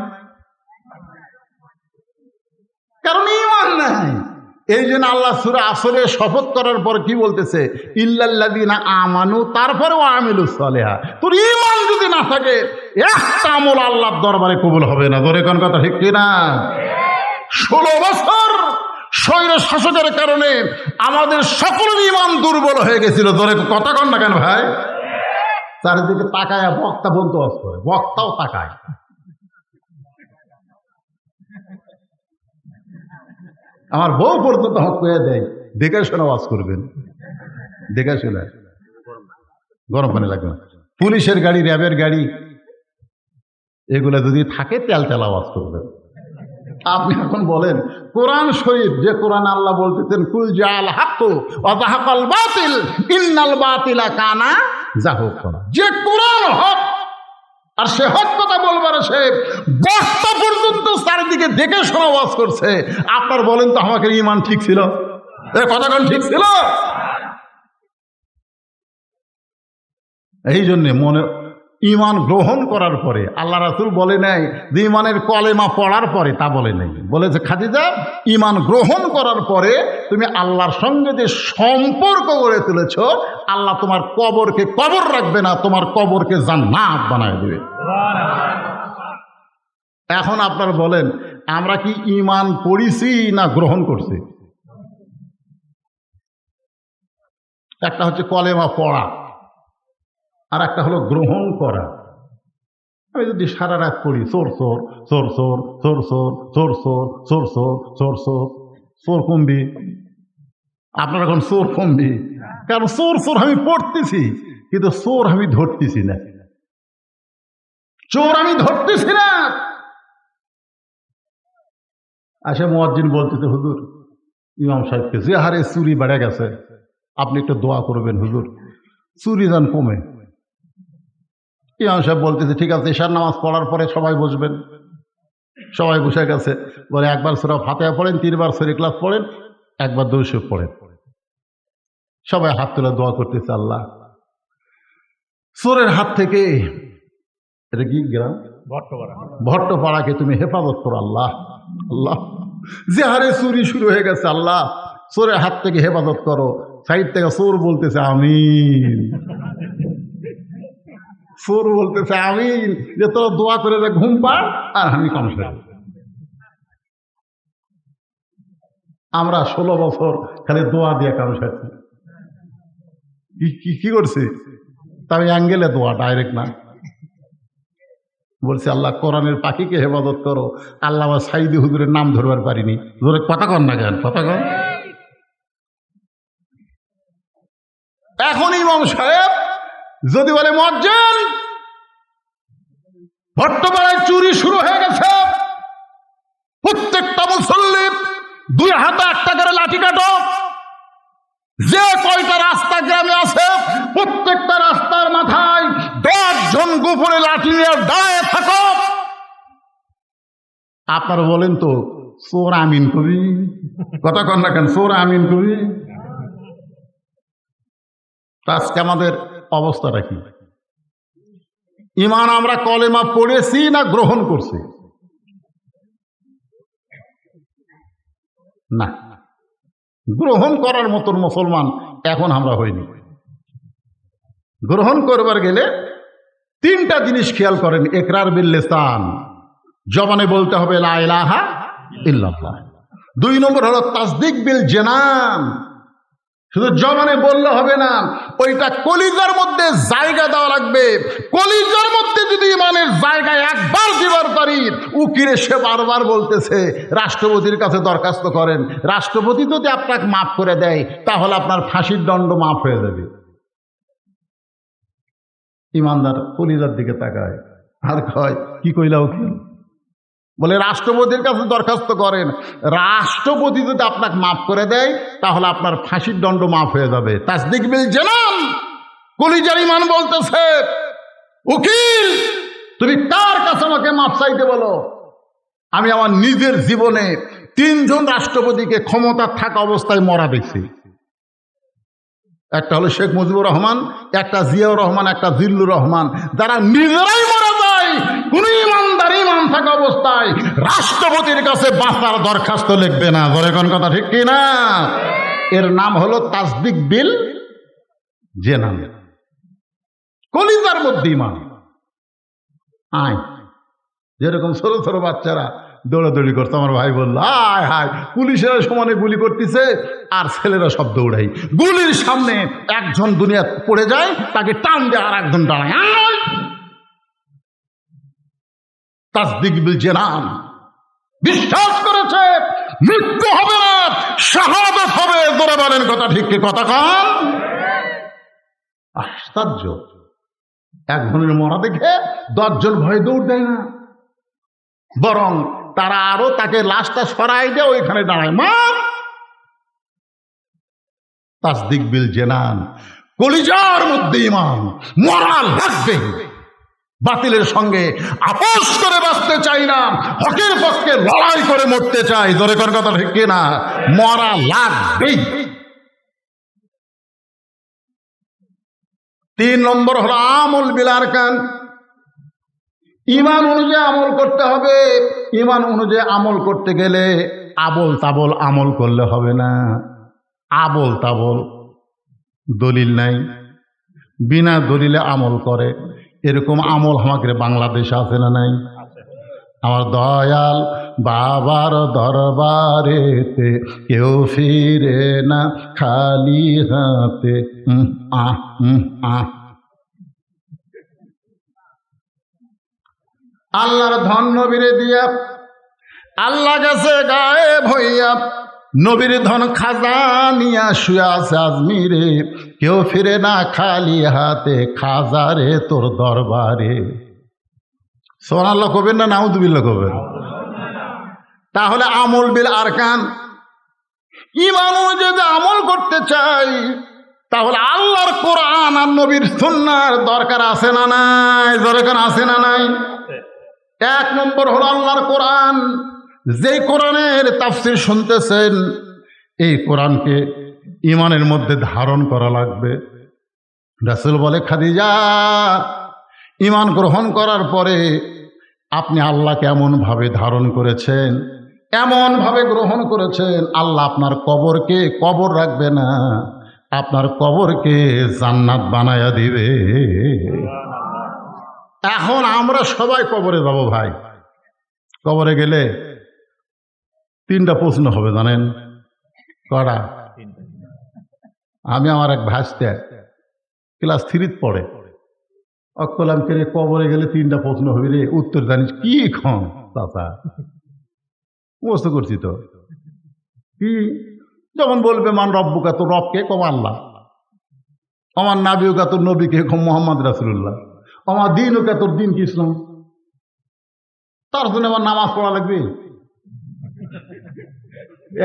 কারণ ঈমান নাই। এই জন্য আল্লাহ সূরা আসরে শপথ করার পর কি বলতেছে? ইল্লাল্লাযীনা আমানু, তারপরে ওয়া আমিলুস সালিহাত। তোর ঈমান যদি না থাকে, একটা আমল আল্লাহর দরবারে কবুল হবে না। ধরে কোন কথা ঠিক কিনা? 16 বছর স্বৈর শাসকের কারণে আমাদের সকলের ঈমান দুর্বল হয়ে গেছিল। ধরে কথা কন না কেন ভাই? চারিদিকে তাকায় বক্তা বলতে আসতে হয়, বক্তাও তাকায়। আমার বউ পর্যন্ত হক করে দেয়, দেখে শুনে ওয়াজ করবেন, দেখে শুনে। গরম পানি লাগবে না। পুলিশের গাড়ি, র্যাবের গাড়ি, এগুলো যদি থাকে তেল তেল আওয়াজ করবেন। আপনি এখন বলেন, কোরআন শরীফ, যে কোরআন আল্লাহ বলতেছেন, কুল জাল হাক্কু ওয়া যাহাকাল বাতিল ইন্নাল বাতিলা কানা যাহুকা, যে কোরআন হক আর সে হক কথা বলবার, সে বক্তা পর্যন্ত চারিদিকে দেখে শোনা ওয়াজ করছে। আপনার বলেন তো, আমাকে ঈমান ঠিক ছিল? কথাক্ষণ ঠিক ছিল? এই জন্যে ঈমান গ্রহণ করার পরে। আল্লাহ রাসূল বলে নাই যে ঈমানের কলেমা পড়ার পরে, তা বলে নাই। বলেছে খাদিজা ঈমান গ্রহণ করার পরে তুমি আল্লাহর সঙ্গে যে সম্পর্ক গড়ে তুলেছ, আল্লাহ তোমার কবরকে কবর রাখবে না, তোমার কবরকে জান্নাত বানায় দেবে। এখন আপনারা বলেন আমরা কি ঈমান পড়িছি না গ্রহণ করছি? একটা হচ্ছে কলেমা পড়া, আর একটা হলো গ্রহণ করা। আমি যদি সারা রাত পড়ি চোর চোর চোর চোর চোর চোর চোর চোর চোর চোর চোর চোর চোর কমবি, আপনার এখন চোর কমবি, কারণ চোর চোর আমি পড়তেছি কিন্তু চোর আমি ধরতেছি না, চোর আমি ধরতেছি না। আসে মুয়াজ্জিন বলতেছে হুজুর ইমাম সাহেবকে যে হারে চুরি বেড়ে গেছে আপনি একটু দোয়া করবেন হুজুর, চুরি যেন কমে। ইমাম সাহেব বলতেছে ঠিক আছে, ঈশার নামাজ পড়ার পরে সবাই বসবেন। সবাই বসে গেছে। বলে একবার সূরা ফাতিহা পড়েন, 3 বার সূরা ইখলাস পড়েন, একবার দুরূদ শরীফ পড়েন। সবাই হাত তুলে দোয়া করতেছে আল্লাহ চোরের হাত থেকে, এটা কি গ্রাম ভট্টপাড়াকে তুমি হেফাজত করো আল্লাহ। আল্লাহ যে হারে চুরি শুরু হয়ে গেছে আল্লাহ চোরের হাত থেকে হেফাজত করো। সাইড থেকে চোর বলতেছে আমিন, চোর বলতেছে আমিন, যে তোরা দোয়া করে যে ঘুম পাড় আর আমি কম খাই। আমরা 16 বছর খালি দোয়া দিয়ে কারো সাথে কি করছি, তবে অ্যাঙ্গেলে দোয়া, ডাইরেক্ট না। বলছি আল্লাহ কোরআনের পাখিকে হেফাজত করো। আল্লাহ আমার সাইদি হুজুরের নাম ধরবার পারিনি, জোরে কথা কন না কেন, কথা কন। এখন ইমাম সাহেব যদি বলে মুয়াজ্জিন ভট্টপাড়ায় চুরি শুরু হয়ে গেছে, প্রত্যেকটা মুসল্লি 2 হাতে 1টা করে লাঠি কাটো, যে কয়টা রাস্তা গ্রামে আছে প্রত্যেকটা রাস্তার মাথায় 10 জন গোপনে লাঠি নিয়ে দাঁড়িয়ে থাকো। আপনারা বলেন তো চোর আমিন কবি, কথা কন না কেন, চোর আমিন কবি। আজকে আমাদের অবস্থাটা কি? ঈমান আমরা কলেমা পড়েছি না গ্রহণ করছি? না, গ্রহণ করার মতন মুসলমান এখন আমরা হইনি। গ্রহণ করবার গেলে 3টা জিনিস খেয়াল করেন। ইকরার বিল লিসান, জবানে বলতে হবে লা ইলাহা ইল্লাল্লাহ। 2 নম্বর হলো তাসদিক বিল জানান, শুধু জবানে বললে হবে না, ওইটা কলিজার মধ্যে জায়গা দেওয়া লাগবে। কলিজার মধ্যে যদি ঈমানের জায়গায় একবার দিবার পারি, উকিরে সে বারবার বলতেছে রাষ্ট্রপতির কাছে দরখাস্ত করেন, রাষ্ট্রপতি যদি আপনাকে মাফ করে দেয় তাহলে আপনার ফাঁসির দণ্ড মাফ হয়ে যাবে। ঈমানদার কলিজার দিকে তাকায় আর কয় কি কইলা উকিল, বলে রাষ্ট্রপতির কাছে দরখাস্ত করেন, রাষ্ট্রপতি যদি আপনাকে মাফ করে দেয় তাহলে আপনার ফাঁসির দণ্ড মাফ হয়ে যাবে। তাসদিক বিল জানান, কলিজার ঈমান বলতেছে উকিল তুমি কার কাছে আমাকে মাফ চাইতে বলো? আমি আমার নিজের জীবনে 3 জন রাষ্ট্রপতিকে ক্ষমতা থাকা অবস্থায় মরা দেখছি। একটা হলো শেখ মুজিবুর রহমান, একটা জিয়াউর রহমান, একটা জিল্লুর রহমান, যারা নিজেরাই মারা যায় কোন ইমানদার ঈমান থাকা অবস্থায় রাষ্ট্রপতির কাছে বাঁচার দরখাস্ত লিখবে না। বলে কোন কথা ঠিক কি না? এর নাম হলো তাসদিক বিল জানান, কলিজার মধ্যে ঈমান। আয় যেরকম ছোট ছোট বাচ্চারা দৌড়াদৌড়ি করছে, আমার ভাই বললো আয় হায় পুলিশেরা সমানে গুলি করতেছে আর ছেলেরা সব দৌড়াই, গুলির সামনে একজন দুনিয়া পড়ে যায়, তাকে টান দিয়ে আর একজন দাঁড়ায়। তাসদিক বিল জানান, বিশ্বাস করেছে মৃত্যু হবে না, শাহাদাত হবে। ধরে বলেন কথা ঠিক কি কথা কন? আশ্চর্য, একজনের মরা দেখে 10 জন ভয় দৌড় দেয় না, বরং তারা আরো তাকে লাশটা সরাই দেয়, ওইখানে দাঁড়ায় মার। তাসদিক বিল জানান, কলিজার মধ্যে ঈমান, মরা লাগবে। বাতিলের সঙ্গে আপোষ করে বাঁচতে চাই না, হকের পক্ষে লড়াই করে মরতে চাই। ধরে কোন কথা ঠিক না? মরা লাগবেই। 3 নম্বর হলো আমল বিল আরকান, ইমান অনুযায়ী আমল করতে হবে। ইমান অনুযায়ী আমল করতে গেলে আবল তাবল আমল করলে হবে না। আবল তাবল দলিল নাই, বিনা দলিলে আমল করে, এরকম আমল আমাদের বাংলাদেশে আছে না নাই? আমার দয়াল বাবার দরবারেতে কেউ ফিরে না খালি হাতে। আল্লাহর ধন নবীরে দিয়া আল্লাহ গেছে গায়েব হইয়া, নবীর ধন খাজা নিয়া শুয়ে আছে আজমিরে, কেউ ফিরে না খালি হাতে খাজারে তোর দরবারে। সুবহানাল্লাহ কবেন না নাউযুবিল্লাহ কবেন? তাহলে আমল বিল আরকান, ঈমান অনুযায়ী আমল করতে চাই তাহলে আল্লাহর কোরআন আর নবীর সুন্নাহর দরকার আছে না নাই? দরকার আছে না নাই? এক নম্বর হলো আল্লাহর কোরআন। যেই কোরআনের তাফসীর শুনতেছেন, এই কোরআনকে ঈমানের মধ্যে ধারণ করা লাগবে। রাসূল বলে, খাদিজা, ঈমান গ্রহণ করার পরে আপনি আল্লাহকে এমনভাবে ধারণ করেছেন, এমনভাবে গ্রহণ করেছেন, আল্লাহ আপনার কবরকে কবর রাখবে না, আপনার কবরকে জান্নাত বানায়া দিবে। এখন আমরা সবাই কবরে যাব ভাই। কবরে গেলে 3টা প্রশ্ন হবে, জানেন কটা? আমি আমার এক ভাইস্তে ক্লাস 3 পড়ে, অকলাম করে কবরে গেলে 3টা প্রশ্ন হবে রে, উত্তর জানিস কি? খন চাচা মুখস্থ করছি তো। কি যখন বলবে মান রব্বুকা, তোর রবকে কম আল্লাহ, আমার নাবিউকা তোর নবীকে কম মোহাম্মদ রাসূলুল্লাহ, আমার দিন ওকে তোর দিন কি ইসলাম, তার জন্য আমার নামাজ পড়া লাগবে।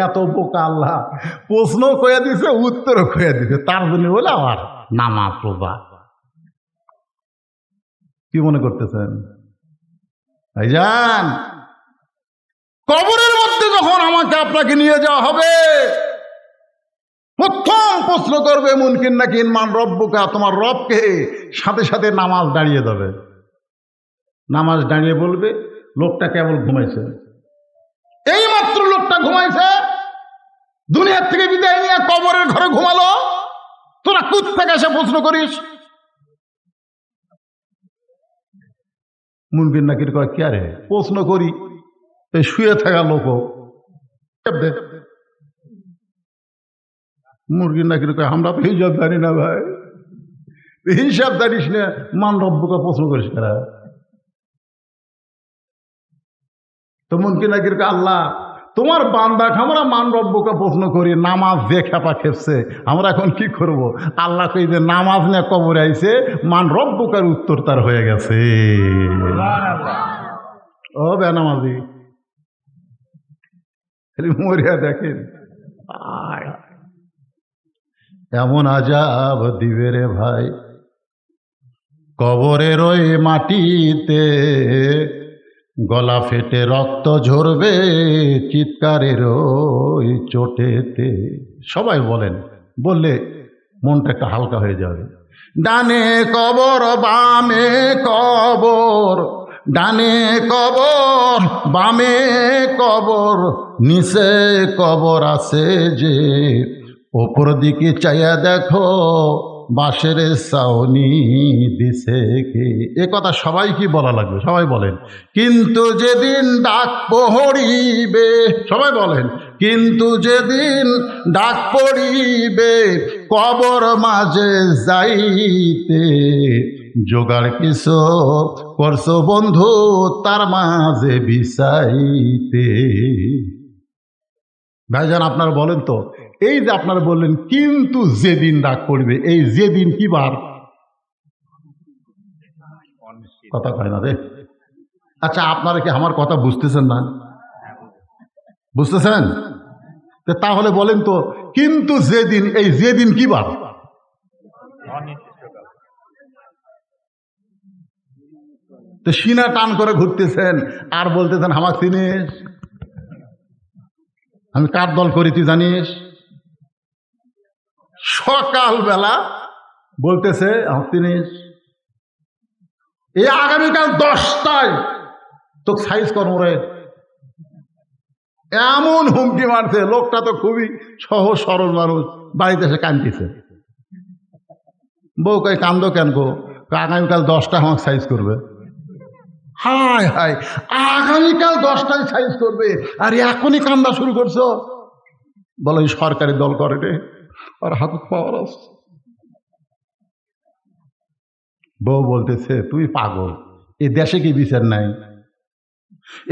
এত বোকা আল্লাহ, প্রশ্ন কয়ে দিছে উত্তরও কয়ে দিছে, তার জন্য বলে আমার নামাজ রোজা। কি মনে করতেছেন ভাইজান? কবরের মধ্যে যখন আমাকে আপনাকে নিয়ে যাওয়া হবে, প্রথম প্রশ্ন করবে মুনকির নাকির মান রব্বুকা, তোমার রবকে। সাথে সাথে নামাজ দাঁড়িয়ে যাবে। নামাজ দাঁড়িয়ে বলবে, লোকটা কেবল ঘুমাইছে, এই মাত্র লোকটা ঘুমাইছে, দুনিয়ার থেকে বিদায় নিয়ে কবরের ঘরে ঘুমালো, তোরা কোত্থেকে এসে প্রশ্ন করিস? মুনকির নাকির কয়, কে রে প্রশ্ন করি? এই শুয়ে থাকা লোক। মুরগির নাকির কয়, আমরা তো হিসাব জানি না ভাই। হিসাব জানিস না, মান রব্বুকা প্রশ্ন করিস কারা? তো মুনকির নাকির কয়, আল্লাহ তোমার বান্দা আমরা মান রব্বুকা প্রশ্ন করি, নামাজ যে খেপা খেপছে, আমরা এখন কি করব? আল্লাহ কই যে নামাজ নিয়ে কবরে আইছে, মান রব্বুকার উত্তর তার হয়ে গেছে। ও বেনামাজি মরিয়া দেখেন, এমন আজাব দিবে রে ভাই, কবরের ওই মাটিতে গলা ফেটে রক্ত ঝরবে চিৎকারের ওই চোটেতে। সবাই বলেন, বললে মনটা একটা হালকা হয়ে যাবে। ডানে কবর বামে কবর, ডানে কবর বামে কবর, নিচে কবর আছে যে, ওপর দিকে চাইয়া দেখো বাঁশের ছাউনি দিছে কে। এ কথা সবাই কি বলা লাগবে? সবাই বলেন। কিন্তু যেদিন ডাক পড়িবে, সবাই বলেন, কিন্তু যেদিন ডাক পড়িবে কবর মাঝে যাইতে, জোগাড় কিছু করছো বন্ধু তার মাঝে বিছাইতে। ভাইজান আপনারা বলেন তো, এই যে আপনারা বললেন কিন্তু যেদিন ডাক পড়বে, এই যেদিন কি বার? কথা কয় না রে। আচ্ছা আপনারা কি আমার কথা বুঝতেছেন না? বুঝতেছেন? তাহলে বলেন তো, কিন্তু যেদিন, এই যেদিন কি বার? তো সিনা টান করে ঘুরতেছেন আর বলতেছেন আমার চিনিস, আমি কার দল করি তুই জানিস? সকালবেলা বলতেছে আমার চিনিস, এই আগামীকাল 10টায় তো সাইজ কর্ম রে, এমন হুমকি মারছে। লোকটা তো খুবই সহজ সরল মানুষ, বাড়িতে এসে কাঁদতেছে। বউ কই কান্দো কেন গো? আগামীকাল 10টা আমাকে সাইজ করবে। হায় হায়, আগামীকাল 10টায় সাইজ করবে আর এখনই কান্দা শুরু করছো? বলো এই সরকারি দল করে রে, আর হাত পাওয়ার আছে। বউ বলতেছে তুই পাগল, এ দেশে কি বিচার নাই?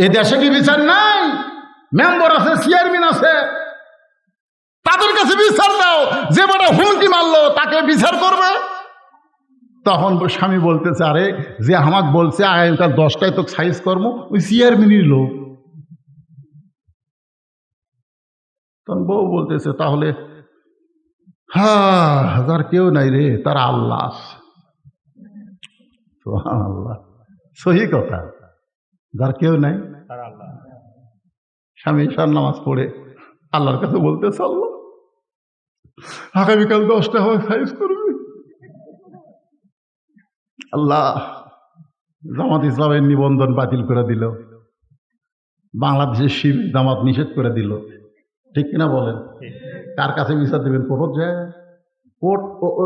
এ দেশে কি বিচার নাই? মেম্বার আছে, চেয়ারম্যান আছে, তাদের কাছে বিচার দাও। যে বড় হুমকি মারলো তাকে বিচার করবে। তখন স্বামী বলতেছে আরে যে আমাকে বলছে আগামীকাল 10টায় তো সাইজ কর্ম, ওই চেয়ারম্যানই লোক। তখন বউ বলতেছে তাহলে হ্যাঁ, যার কেউ নাই রে, তার আল্লাহ। সুবহানাল্লাহ, সহি কথা, যার কেউ নাই। তারা আল্লাহ। স্বামী ঈশার নামাজ পড়ে আল্লাহর কাছে বলতেছে আল্লাহ আগামীকাল 10টা হয় সাইজ করবে। আল্লাহ জামাত ইসলামের নিবন্ধন বাতিল করে দিল, বাংলাদেশের শিবির জামাত নিষেধ করে দিল, ঠিক কিনা বলেন? কার কাছে বিচার দেবেন? কোর্ট যায়। কোর্ট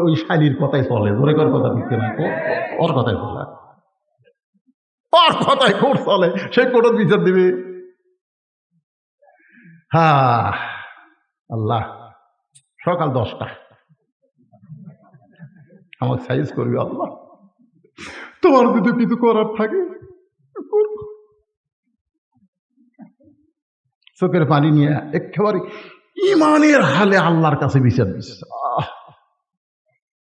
ওই শালীর কথাই চলে, জোরে কর কথা ঠিক কিনা? ওর কথাই চলে, ওর কথাই কোর্ট চলে, সেই কোর্ট বিচার দিবে। হ্যাঁ আল্লাহ, সকাল 10টা আমার সাইজ করবি আল্লাহ, তোমার যদি কিছু করার থাকে। চোখের পানি নিয়ে একেবারে ইমানের হালে আল্লাহর কাছে বিচার দিচ্ছে।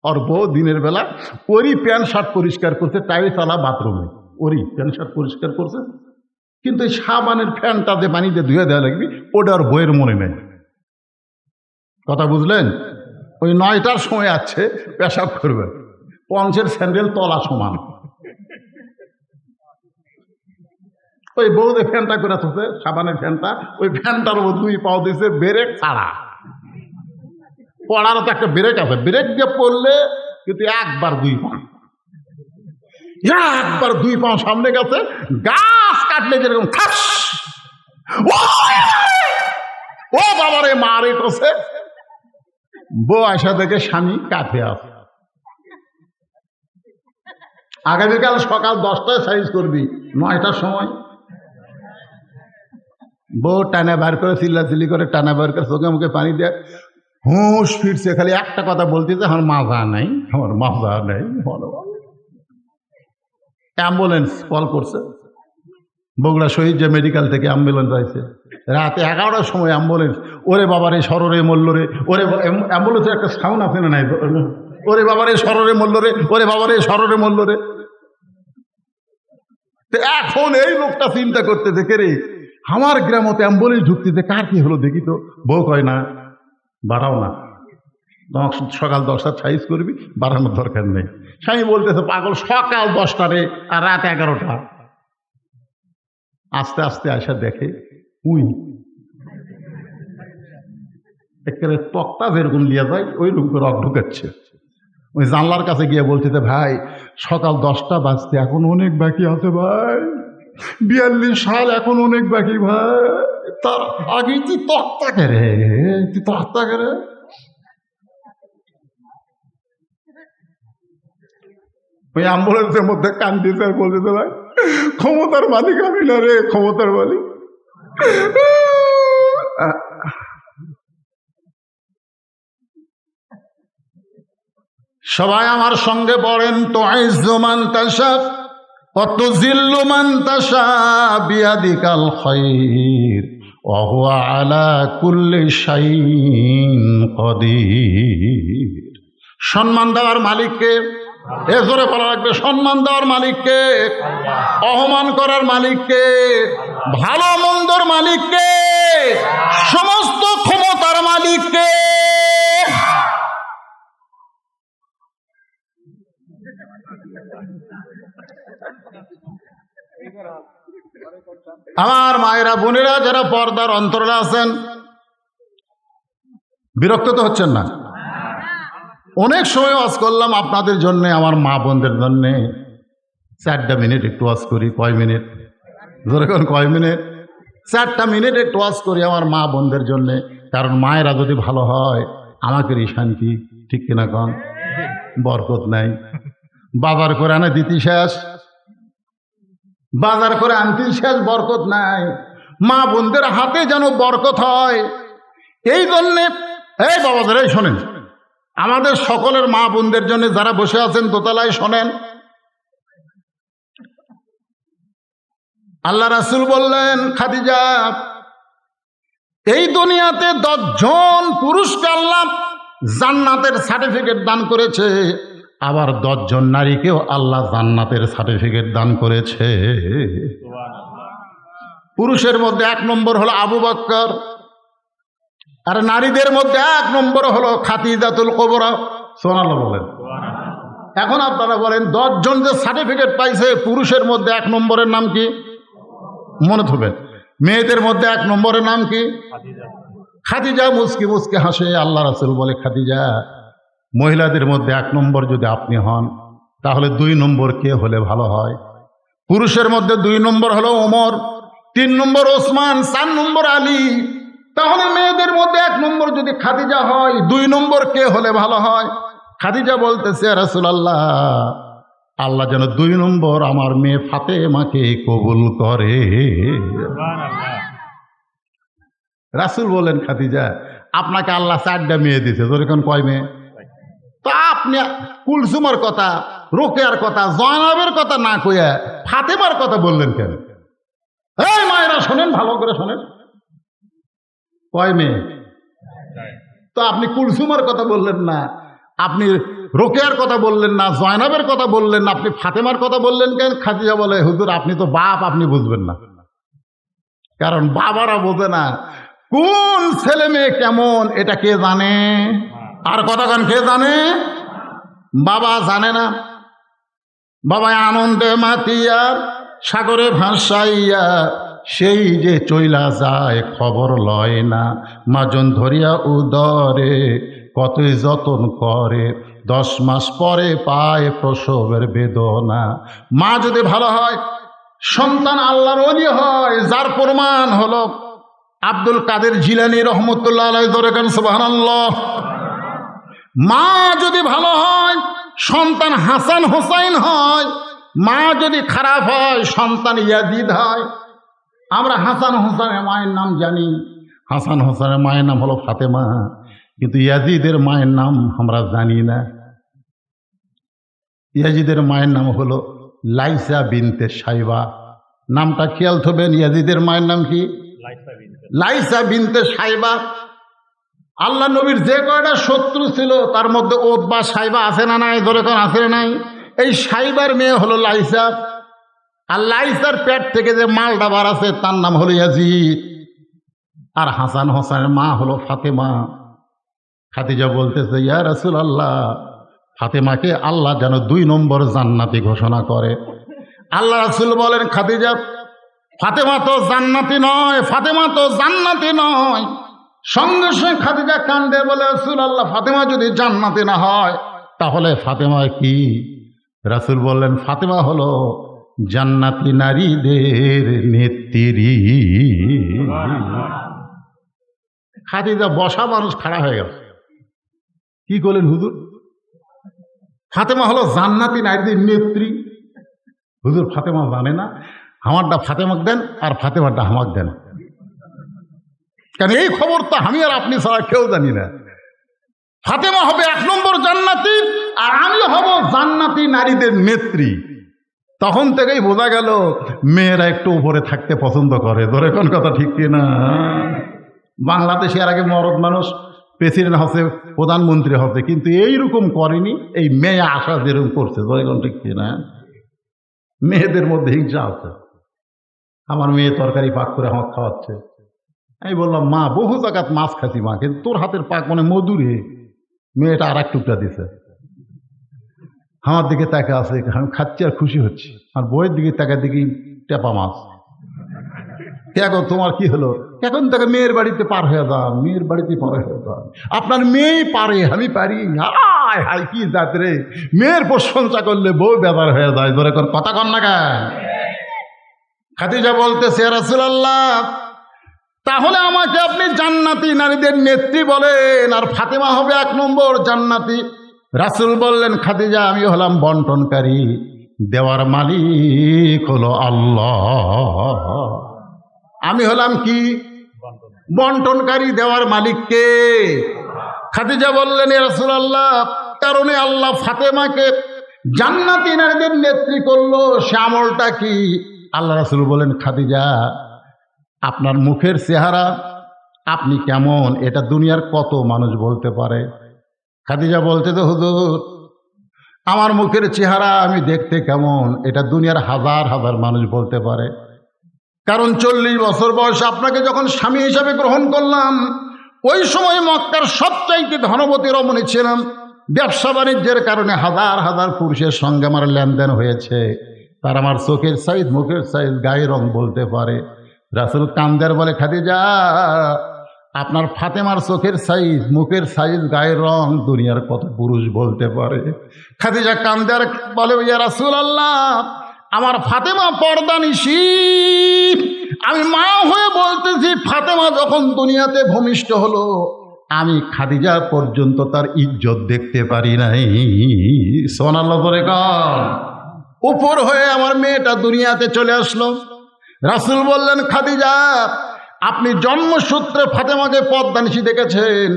আর বউ দিনের বেলা ওরই প্যান্ট শার্ট পরিষ্কার করছে, টাইলস আলা বাথরুমে ওরই প্যান্ট শার্ট পরিষ্কার করছে, কিন্তু এই সাবানের ফ্যানটা যে পানিতে ধুয়ে দেওয়া লাগবে ওটা আর বইয়ের মনে নেই। কথা বুঝলেন? ওই 9টার সময় আছে পেশাব করবে, পঞ্চের স্যান্ডেল তলা সমান। ওই বউ যে ফ্যানটা করে থাকে সাবানের ফ্যানটা, ওই ফ্যানটার উপর 2 পাও দিয়েছে ব্রেক ছাড়া। পড়ারও তো একটা ব্রেক আছে, ব্রেক দিয়ে পড়লে কিন্তু একবার 2 পা, একবার 2 পা সামনে গেছে, গাছ কাটলে যেরকম ঠাস, ও বাবারে মারে করছে। বউ আসা দেখে স্বামী কাঁধে আছে। আগামীকাল সকাল 10টায় সাইজ করবি, 9টার সময়। বউ টানা বার করে চিল্লাচিল্লি করে, টানা বার করে চোখে মুখে পানি দেয়, হুঁশ ফিরছে, খালি একটা কথা বলতেছে আমার মাজা নাই, আমার মাজা নাই। অ্যাম্বুলেন্স কল করছে, বগুড়া শহীদ যে মেডিকেল থেকে অ্যাম্বুলেন্স আসছে রাতে 11টার সময়। অ্যাম্বুলেন্স, ওরে বাবারে সররে মরল রে, ওরে অ্যাম্বুলেন্সের একটা সাউন্ড আছে না নাই, ওরে বাবারে সররে মরল রে, ওরে বাবারে সররে মরল রে। এখন এই লোকটা চিন্তা করতে দেখে রে আমার গ্রামতে অ্যাম্বুলেন্স ঢুকতেছে, কার কি হলো দেখি তো। বউ কয় না বাড়াও না, সকাল 10টা সাইজ করবি, বাড়ানোর দরকার নেই। স্বামী বলতেছে পাগল, সকাল 10টা রে আর রাত 11টা। আস্তে আস্তে আসা দেখে উই একেবারে তক্তা যেরকম লিয়া যায় ওই রকম রক ঢুকাচ্ছে। ওই জানলার কাছে গিয়ে বলতেছে ভাই সকাল 10টা বাজতে এখন অনেক বাকি আছে ভাই, 42 সাল এখন অনেক বাকি ভাই, তার আগে তুই তক্তা কেরে, তুই তক্তা কেরে। ওই অ্যাম্বুলেন্সের মধ্যে কান্দিছে আর বলতেছে ভাই ক্ষমতার মালিক আমি না রে, ক্ষমতার মালিক। সবাই আমার সঙ্গে পড়েন, তো আইজ্জু মান তাশা ওয়া তুযিল্লু মান তাশা বিয়াদিকাল খায়র ওয়া হুয়া আলা কুল্লি শাইইন কাদির। সম্মান দেওয়ার মালিককে, এ জোরে বলা লাগবে, সম্মান দেওয়ার মালিককে, অপমান করার মালিককে, ভালো মন্দর মালিককে, সমস্ত ক্ষমতার মালিককে। আমার মায়েরা বোনেরা যারা পর্দার অন্তরে আছেন, বিরক্ত তো হচ্ছেন না? অনেক সময় ওয়াজ করলাম আপনাদের জন্য, আমার মা বোনদের জন্য। 4টা মিনিট একটু ওয়াজ করি। কয় মিনিট? যেরকম কয় মিনিট? 4টা মিনিট একটু ওয়াজ করি আমার মা বোনদের জন্যে। কারণ মায়েরা যদি ভালো হয় আমাকেরই শান্তি, ঠিক কিনা কন? বরকত নাই। বাজার করে আনে দিতি শেষ, বাজার করে আনতি শেষ, বরকত নাই। মা বোনদের হাতে যেন বরকত হয়, এই জন্যে এই বাবাদের এই শোনেন, আমাদের সকলের মা বোনদের জন্য যারা বসে আছেন দোতলায় শোনেন, আল্লাহ রাসূল বললেন, খাদিজা, এই দুনিয়াতে 10 জন পুরুষকে আল্লাহ জান্নাতের সার্টিফিকেট দান করেছে, আবার 10 জন নারীকেও আল্লাহ জান্নাতের সার্টিফিকেট দান করেছে। পুরুষের মধ্যে 1 নম্বর হলো আবু বকর, আর নারীদের মধ্যে 1 নম্বর হলো খাদিজাতুল কুবরা। সুবহানাল্লাহ বলেন। এখন আপনারা বলেন 10 জন যে সার্টিফিকেট পাইছে, পুরুষের মধ্যে 1 নম্বরের নাম কি? মনে থাকবে। মেয়েদের মধ্যে 1 নম্বরের নাম কি? খাদিজা। মুস্কি মুস্কি হাসে। আল্লাহ রাসূল বলে, খাদিজা, মহিলাদের মধ্যে 1 নম্বর যদি আপনি হন, তাহলে 2 নম্বর কে হলে ভালো হয়? পুরুষের মধ্যে 2 নম্বর হলো ওমর, 3 নম্বর ওসমান, 4 নম্বর আলী। তাহলে মেয়েদের মধ্যে 1 নম্বর যদি খাদিজা হয়, 2 নম্বর কে হলে ভালো হয়? খাদিজা বলতেছে, রাসূলুল্লাহ, আল্লাহ যেন 2 নম্বর আমার মেয়ে ফাতেমাকে কবুল করে। রাসূল বলেন, খাদিজা, আপনাকে আল্লাহ 4টা মেয়ে দিয়েছে, যেরকম কয় মেয়ে? তা আপনি কুলসুমের কথা, রোকেয়ার কথা, জয়নাবের কথা না কইয়া ফাতেমার কথা বললেন কেন? এই মায়েরা শোনেন, ভালো করে শোনেন, কয় মেয়ে? তো আপনি কুলসুমের কথা বললেন না, আপনি রোকেয়ার কথা বললেন না, জয়নাবের কথা বললেন না, আপনি ফাতেমার কথা বললেন কেন? খাদিজা বলে, হুজুর, আপনি তো বাপ, আপনি বুঝবেন না। কারণ বাবারা বোঝে না কোন ছেলে মেয়ে কেমন, এটা কে জানে? আর কতক্ষণ কে জানে? বাবা জানে না। বাবা আনন্দে মাতিয়া সাগরে ভাসাইয়া সেই যে চইলা যায়, খবর লয় না। মাজন ধরিয়া উদরে কতই যতন করে, 10 মাস পরে পায় প্রসবের বেদনা। মা যদি ভালো হয়, সন্তান আল্লাহর ওলি হয়, যার প্রমাণ হলো আব্দুল কাদের জিলানী রহমতুল্লাহ আলাইহি, দরকার সুবহানাল্লাহ। মা যদি ভালো হয়, সন্তান হাসান হোসাইন হয়। মা যদি খারাপ হয়, সন্তান ইয়াজিদ হয়। আমরা হাসান হোসেনের মায়ের নাম জানি, হাসান হোসেনের মায়ের নাম হলো ফাতেমা, কিন্তু ইয়াজিদের মায়ের নাম আমরা জানি না। ইয়াজিদের মায়ের নাম হলো লাইসা বিনতে সাইবা। নামটা খেয়াল থবেন, ইয়াজিদের মায়ের নাম কি? লাইসা বিনতে সাইবা। আল্লাহ নবীর যে কয়টা শত্রু ছিল তার মধ্যে ওতবা সাইবা আছে না নাই? ধরে কোন আছে নাই? এই সাইবার মেয়ে হলো লাইসা। আর লাইসার পেট থেকে যে মালটা বার আছে তার নাম হলো ইয়াজিদ। আর হাসান হোসেনের মা হলো ফাতেমা। খাদিজা বলতেছে, ইয়া রাসূলুল্লাহ, ফাতেমাকে আল্লাহ যেন 2 নম্বর জান্নাতি ঘোষণা করে। আল্লাহ রাসূল বলেন, খাদিজা, ফাতেমা তো জান্নাতি নয়, ফাতেমা তো জান্নাতি নয়। সঙ্গে সঙ্গে খাদিজা কান্দে বলে, রাসূলুল্লাহ, ফাতেমা যদি জান্নাতি না হয় তাহলে ফাতেমা কি? রাসূল বললেন, ফাতেমা হলো জান্নাতি নারীদের নেত্রী। খাদিজা বসা মানুষ খাড়া হয়ে গেল। কি করলেন হুজুর? ফাতেমা হলো জান্নাতি নারীদের নেত্রী। হুজুর, ফাতেমা জানে না? আমারটা ফাতেমাকে দেন আর ফাতেমারটা আমাকে দেন। কারণ এই খবর তো আমি আর আপনি ছাড়া কেউ জানি না। ফাতেমা হবে 1 নম্বর জান্নাতি, আর আমি হব জান্নাতি নারীদের নেত্রী। তখন থেকেই বোঝা গেল মেয়েরা একটু উপরে থাকতে পছন্দ করে। ধরে কোন কথা ঠিক কিনা? বাংলাদেশে এর আগে মরদ মানুষ প্রেসিডেন্ট হচ্ছে, প্রধানমন্ত্রী হচ্ছে, কিন্তু এইরকম করেনি। এই মেয়ে আশা যেরকম করছে, ধরে কোন ঠিক কিনা? মেয়েদের মধ্যে হিংসা আছে। আমার মেয়ে তরকারি পাক করে আমাকে খাওয়াচ্ছে। আমি বললাম, মা, বহু জায়গাত মাছ খাচ্ছি মা, কিন্তু তোর হাতের পাক মানে মধুরে। মেয়েটা আর 1 টুকরা দিছে। আমার দিকে তাকা আছে, আমি খাচ্ছি আর খুশি হচ্ছি। আর বইয়ের দিকে তাকা দেখি টেপা মাছ। কেন, তোমার কি হলো? এখন থেকে মেয়ের বাড়িতে পার হয়ে যান, মেয়ের বাড়িতে পার হয়ে যান। আপনার মেয়ে পারে, আমি পারি? হায় হায় কি জাত রে, মেয়ের প্রশংসা করলে বউ বেদার হয়ে যায়। ধরে কর কথা কন না কেন? খাদিজা বলতেছে, ইয়া রাসূলুল্লাহ, তাহলে আমাকে আপনি জান্নাতি নারীদের নেত্রী বলেন, আর ফাতেমা হবে 1 নম্বর জান্নাতি। রাসূল বললেন, খাদিজা, আমি হলাম বন্টনকারী, দেওয়ার মালিক হলো আল্লাহ। আমি হলাম কি? বন্টনকারী, দেওয়ার মালিক কে? খাদিজা বললেন, ইয়া রাসূলুল্লাহ, কারণে আল্লাহ ফাতেমাকে জান্নাতি নারীদের নেত্রী করলো, সে আমলটা কি? আল্লাহ রাসূল বলেন, খাদিজা, আপনার মুখের চেহারা, আপনি কেমন, এটা দুনিয়ার কত মানুষ বলতে পারে। খাদিজা বলতে, তো হুজুর, আমার মুখের চেহারা আমি দেখতে কেমন, এটা দুনিয়ার হাজার হাজার মানুষ বলতে পারে। কারণ 40 বছর বয়সে আপনাকে যখন স্বামী হিসাবে গ্রহণ করলাম, ওই সময় মক্কার সবচাইতে ধনবতী রমণী ছিলাম। ব্যবসা বাণিজ্যের কারণে হাজার হাজার পুরুষের সঙ্গে আমার লেনদেন হয়েছে। তার আমার চোখের সাইজ, মুখের সাইজ, গায়ের রং বলতে পারে। রাসূল কান্দের বলে, খাদিজা, আপনার ফাতেমার চোখের সাইজ, মুখের সাইজ, গায়ের রং দুনিয়ার কত পুরুষ বলতে পারে। খাদিজা কান্দের বলে, ইয়া রাসূলুল্লাহ, আমার ফাতেমা পর্দানিশী। আমি মা হয়ে বলতেছি, ফাতেমা যখন দুনিয়াতে ভূমিষ্ঠ হলো, আমি খাদিজা পর্যন্ত তার ইজ্জত দেখতে পারি নাই। সুবহানাল্লাহ বলে কর। উপর হয়ে আমার মেয়েটা দুনিয়াতে চলে আসলো। রাসূল বললেন, খাদিজা, আপনি জন্মসূত্রে ফাতেমাকে পর্দানিশী দেখেছেন,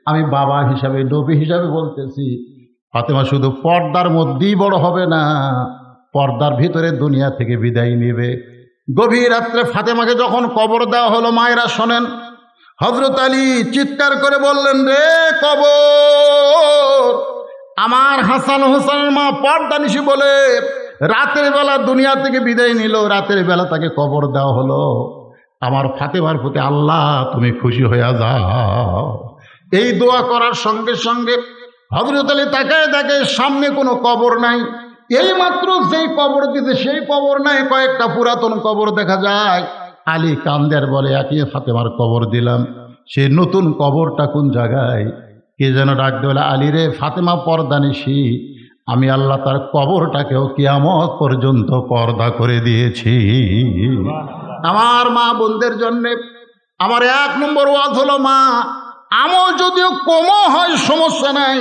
আমি বাবা হিসাবে, নবী হিসাবে বলতেছি, ফাতেমা শুধু পর্দার মধ্যেই বড় হবে না, পর্দার ভিতরে দুনিয়া থেকে বিদায় নেবে। গভীর রাত্রে ফাতেমাকে যখন কবর দেওয়া হলো, মায়েরা শোনেন, হযরত আলী চিৎকার করে বললেন, রে কবর, আমার হাসান হোসেনের মা পর্দানিশী বলে রাতের বেলা দুনিয়া থেকে বিদায় নিল, রাতের বেলা তাকে কবর দেওয়া হলো। আমার ফাতেমার প্রতি আল্লাহ তুমি খুশি হয়ে যাও। এই দোয়া করার সঙ্গে সঙ্গে হযরত আলী তাকায় দেখে সামনে কোনো কবর নাই। এই মাত্র যেই কবর দিতে সেই কবর নাই, কয়েকটা পুরাতন কবর দেখা যায়। আলী কান্দের বলে, একই ফাতেমার কবর দিলাম, সেই নতুন কবরটা কোন জায়গায়? কে যেন ডাক দেওয়া, আলী রে, ফাতেমা পর্দানিশী, আমি আল্লাহ তার কবরটাকেও কিয়ামত পর্যন্ত পর্দা করে দিয়েছি। আমার মা বোনদের জন্য আমার 1 নম্বর ওয়াজ হলো, মা, আমল যদিও কমও হয় সমস্যা নাই,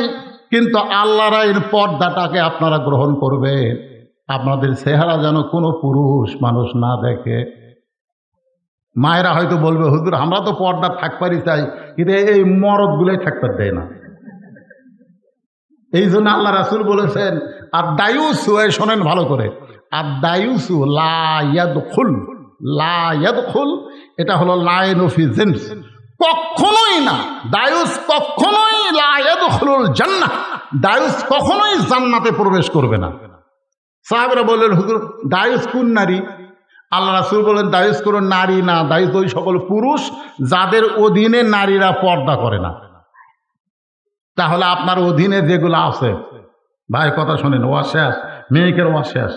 কিন্তু আল্লাহর আইন পর্দাটাকে আপনারা গ্রহণ করবেন। আপনাদের চেহারা যেন কোনো পুরুষ মানুষ না দেখে। মায়েরা হয়তো বলবে, হুজুর, আমরা তো পর্দা থাকবারই চাই, কিন্তু এই মরদগুলোই থাকতে দেয় না। এই জন্য আল্লাহ রাসূল বলেছেন, আর দায়ুসু, শোনেন ভালো করে, আর দায়ুসু লা ইয়াদখুল, লা ইয়াদখুল, এটা হলো লাইন অফ জেন্স, কখনোই না। দায়ুস কখনোই লা ইয়াদখুলুল জান্নাহ, দায়ুস কখনোই জান্নাতে প্রবেশ করবে না। সাহাবারা বললেন, হুজুর, দায়ুস কোন নারী? আল্লাহ রাসূল বলেন, দায়ুস কোন নারী না, দায়ুস ওই সকল পুরুষ যাদের অধীনে নারীরা পর্দা করে না। তাহলে আপনার অধীনে যেগুলো আছে, ভাই কথা শোনেন, ওয়াশেষ মেয়েকের ওয়াশেষ,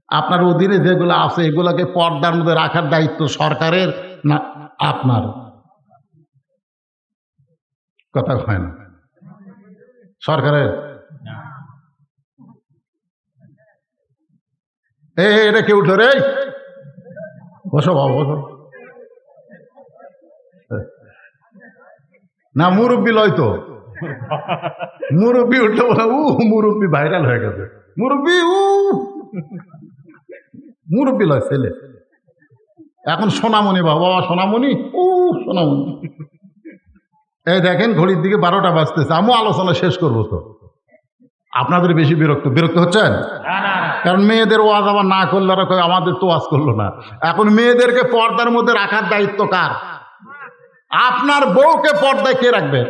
আপনার অধীনে যেগুলো আছে এগুলোকে পর্দার মধ্যে রাখার দায়িত্ব সরকারের না আপনার? কথা হয় না, সরকারের। এটা কে উঠলো রে? বসো বাবা, বসো। না, মুরব্বী লয় তো, মুরব্বী উঠলে বলে, মুরব্বী ভাইরাল হয়ে গেছে, মুরব্বী মুরব্বী লয় ছেলে। এখন সোনামণি, বাবা সোনামণি, সোনামণি। এই দেখেন, ঘড়ির দিকে 12টা বাজতেছে, আমিও আলোচনা শেষ করবো তো। আপনাদের বেশি বিরক্ত হচ্ছেন? কারণ মেয়েদের ওয়াজ আবার না করলে আমাদের তো ওয়াজ করলো না। এখন মেয়েদেরকে পর্দার মধ্যে রাখার দায়িত্ব কার? আপনার বউকে পর্দায় কে রাখবে?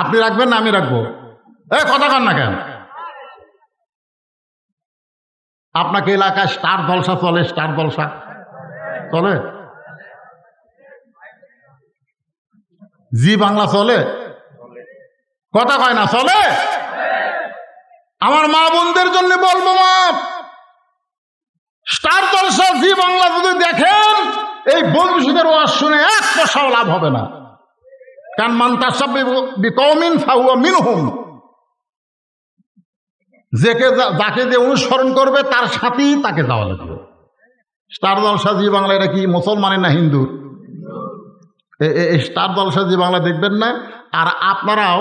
আপনি রাখবেন না আমি রাখবো? কথা কন না কেন? আপনাকে এলাকায় স্টার জলসা চলে? স্টার জলসা চলে? জি বাংলা চলে? কথা কয় না, চলে? আমার মা বোনদের জন্য বলবো, মা, স্টার জলসা, জি বাংলা যদি দেখেন, এই বন্ধুদের ওয়াজ শুনে 1 পয়সাও লাভ হবে না। কারণ মান তাসাব্বাহা বিকওমিন ফাহুয়া মিনহুম, যাকে যে অনুসরণ করবে তার সাথেই তাকে যাওয়া লাগবে। স্টার জলসা জি বাংলা এটা কি মুসলমানের না হিন্দুর? স্টার জলসা জি বাংলা দেখবেন না। আর আপনারাও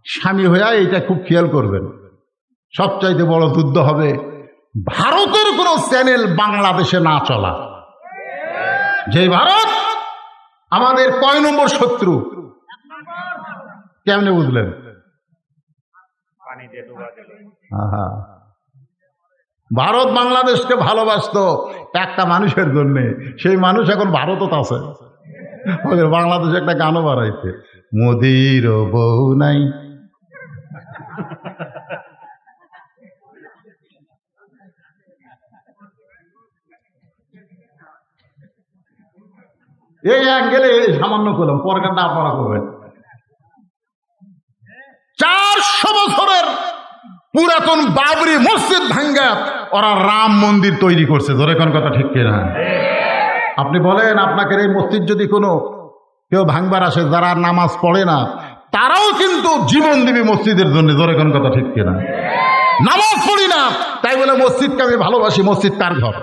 স্বামী হইয়া এইটা খুব খেয়াল করবেন। সবচাইতে বড় যুদ্ধ হবে ভারতের কোনো চ্যানেল বাংলাদেশে না চলা। যে ভারত আমাদের কয় নম্বর শত্রু কেমনে বুঝলেন? পানি দিয়ে ডুবা দিল। আহা, ভারত বাংলাদেশকে ভালোবাসতো একটা মানুষের জন্য, সেই মানুষ এখন ভারতও আছে। ওদের বাংলাদেশে একটা গানও বাড়াইছে, মোদির বউ নাই। এই অ্যাঙ্গেলে সামান্য করলাম, পরকারটা আপনারা করবেন। 400 বছরের পুরাতন বাবরি মসজিদ ভাঙ্গা ওরা রাম মন্দির তৈরি করছে। ধরে কোন কথা ঠিক কিনা? আপনি বলেন আপনাকে এই মসজিদ যদি কোনো কেউ ভাঙবার আসে যারা নামাজ পড়ে না, তারাও কিন্তু জীবন দিবে মসজিদের জন্য। ধরে কোন কথা ঠিক কিনা? নামাজ পড়ি না তাই বলে মসজিদকে আমি ভালোবাসি। মসজিদ কার ঘর?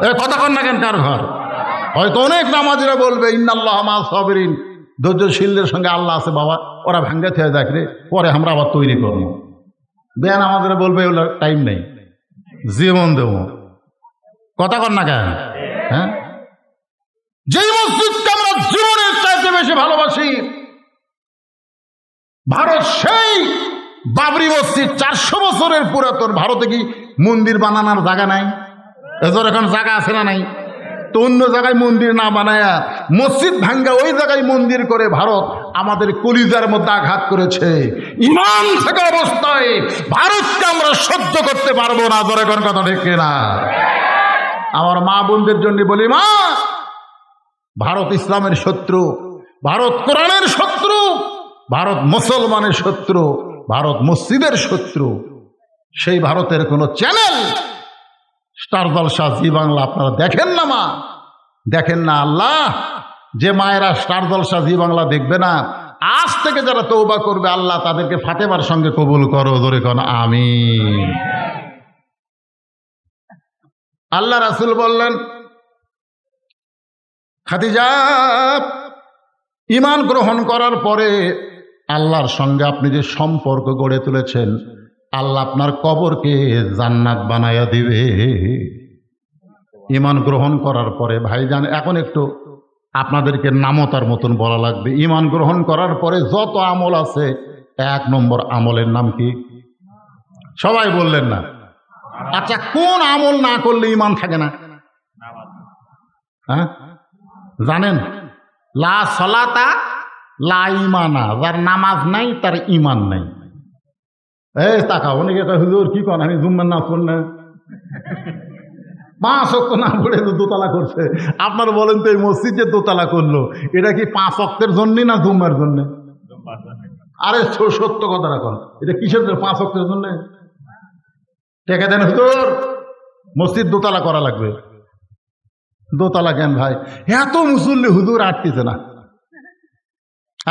এ কথা কন না কেন, কার ঘর? হয়তো অনেক নামাজিরা বলবে ইন্নাল্লাহ মা সাবিরিন, ধৈর্যশীলদের সঙ্গে আল্লাহ আছে বাবা, ওরা ভাঙ্গা থেকে দেখলে পরে আমরা আবার তৈরি করবো। বেয়ান আমাদের বলবে ওগুলো টাইম নেই, জীবন দেব। কথা কন না কেন? হ্যাঁ, যেই মসজিদকে আমরা জীবনের চাইতে বেশি ভালোবাসি ভারত, সেই বাবরি মসজিদ 400 বছরের পুরাতন। ভারতে কি মন্দির বানানোর জায়গা নাই? এজোর এখন জায়গা আছে না নাই? তো অন্য জায়গায় মন্দির না বানায়া মসজিদ ভাঙ্গা ওই জায়গায় মন্দির করে ভারত আমাদের কলিজার মধ্যে আঘাত করেছে। ইমান থাকা অবস্থায় ভারতকে আমরা সহ্য করতে পারবো না। ধরে কোন কথা ঠিক না? আমার মা বোনদের জন্য বলি, মা, ভারত ইসলামের শত্রু, ভারত কোরআনের শত্রু, ভারত মুসলমানের শত্রু, ভারত মসজিদের শত্রু। সেই ভারতের কোনো চ্যানেল স্টার জলসা জি বাংলা আপনারা দেখেন না, মা, দেখেন না। আল্লাহ, যে মায়েরা স্টার জলসা জি বাংলা দেখবে না, আজ থেকে যারা তওবা করবে আল্লাহ তাদেরকে ফাতেমার সঙ্গে কবুল করো। ধরে কোন আমিন। আল্লাহ রাসূল বললেন, খাদিজা, ঈমান গ্রহণ করার পরে আল্লাহর সঙ্গে আপনি যে সম্পর্ক গড়ে তুলেছেন, আল্লাহ আপনার কবরকে জান্নাত বানায়া দিবে। ঈমান গ্রহণ করার পরে ভাইজান, এখন একটু আপনাদেরকে নামতার মতন বলা লাগবে। ঈমান গ্রহণ করার পরে যত আমল আছে, 1 নম্বর আমলের নাম কি? সবাই বললেন না? আচ্ছা, কোন আমল না করলে ঈমান থাকে না? হ্যাঁ, জানেন? লা সলাতা লা ঈমানা, যার নামাজ নাই তার ঈমান নাই। এই তাকা, অনেকে কয় হুজুর কি কন, আমি জুম্মার নামাজ পড়ি না, 5 ওয়াক্ত না পড়ে তো দোতলা করছে। আপনারা বলেন তো, এই মসজিদ যে দোতলা করলো এটা কি 5 ওয়াক্তের জন্য না জুম্মার জন্য? আরে সত্য কথা রাখুন, এটা কিসের জন্য? 5 ওয়াক্তের জন্য। টেকা দেন হুজুর, মসজিদ দোতলা করা লাগবে। দোতলা কেন ভাই? এত মুসল্লি হুজুর আটকেছে না।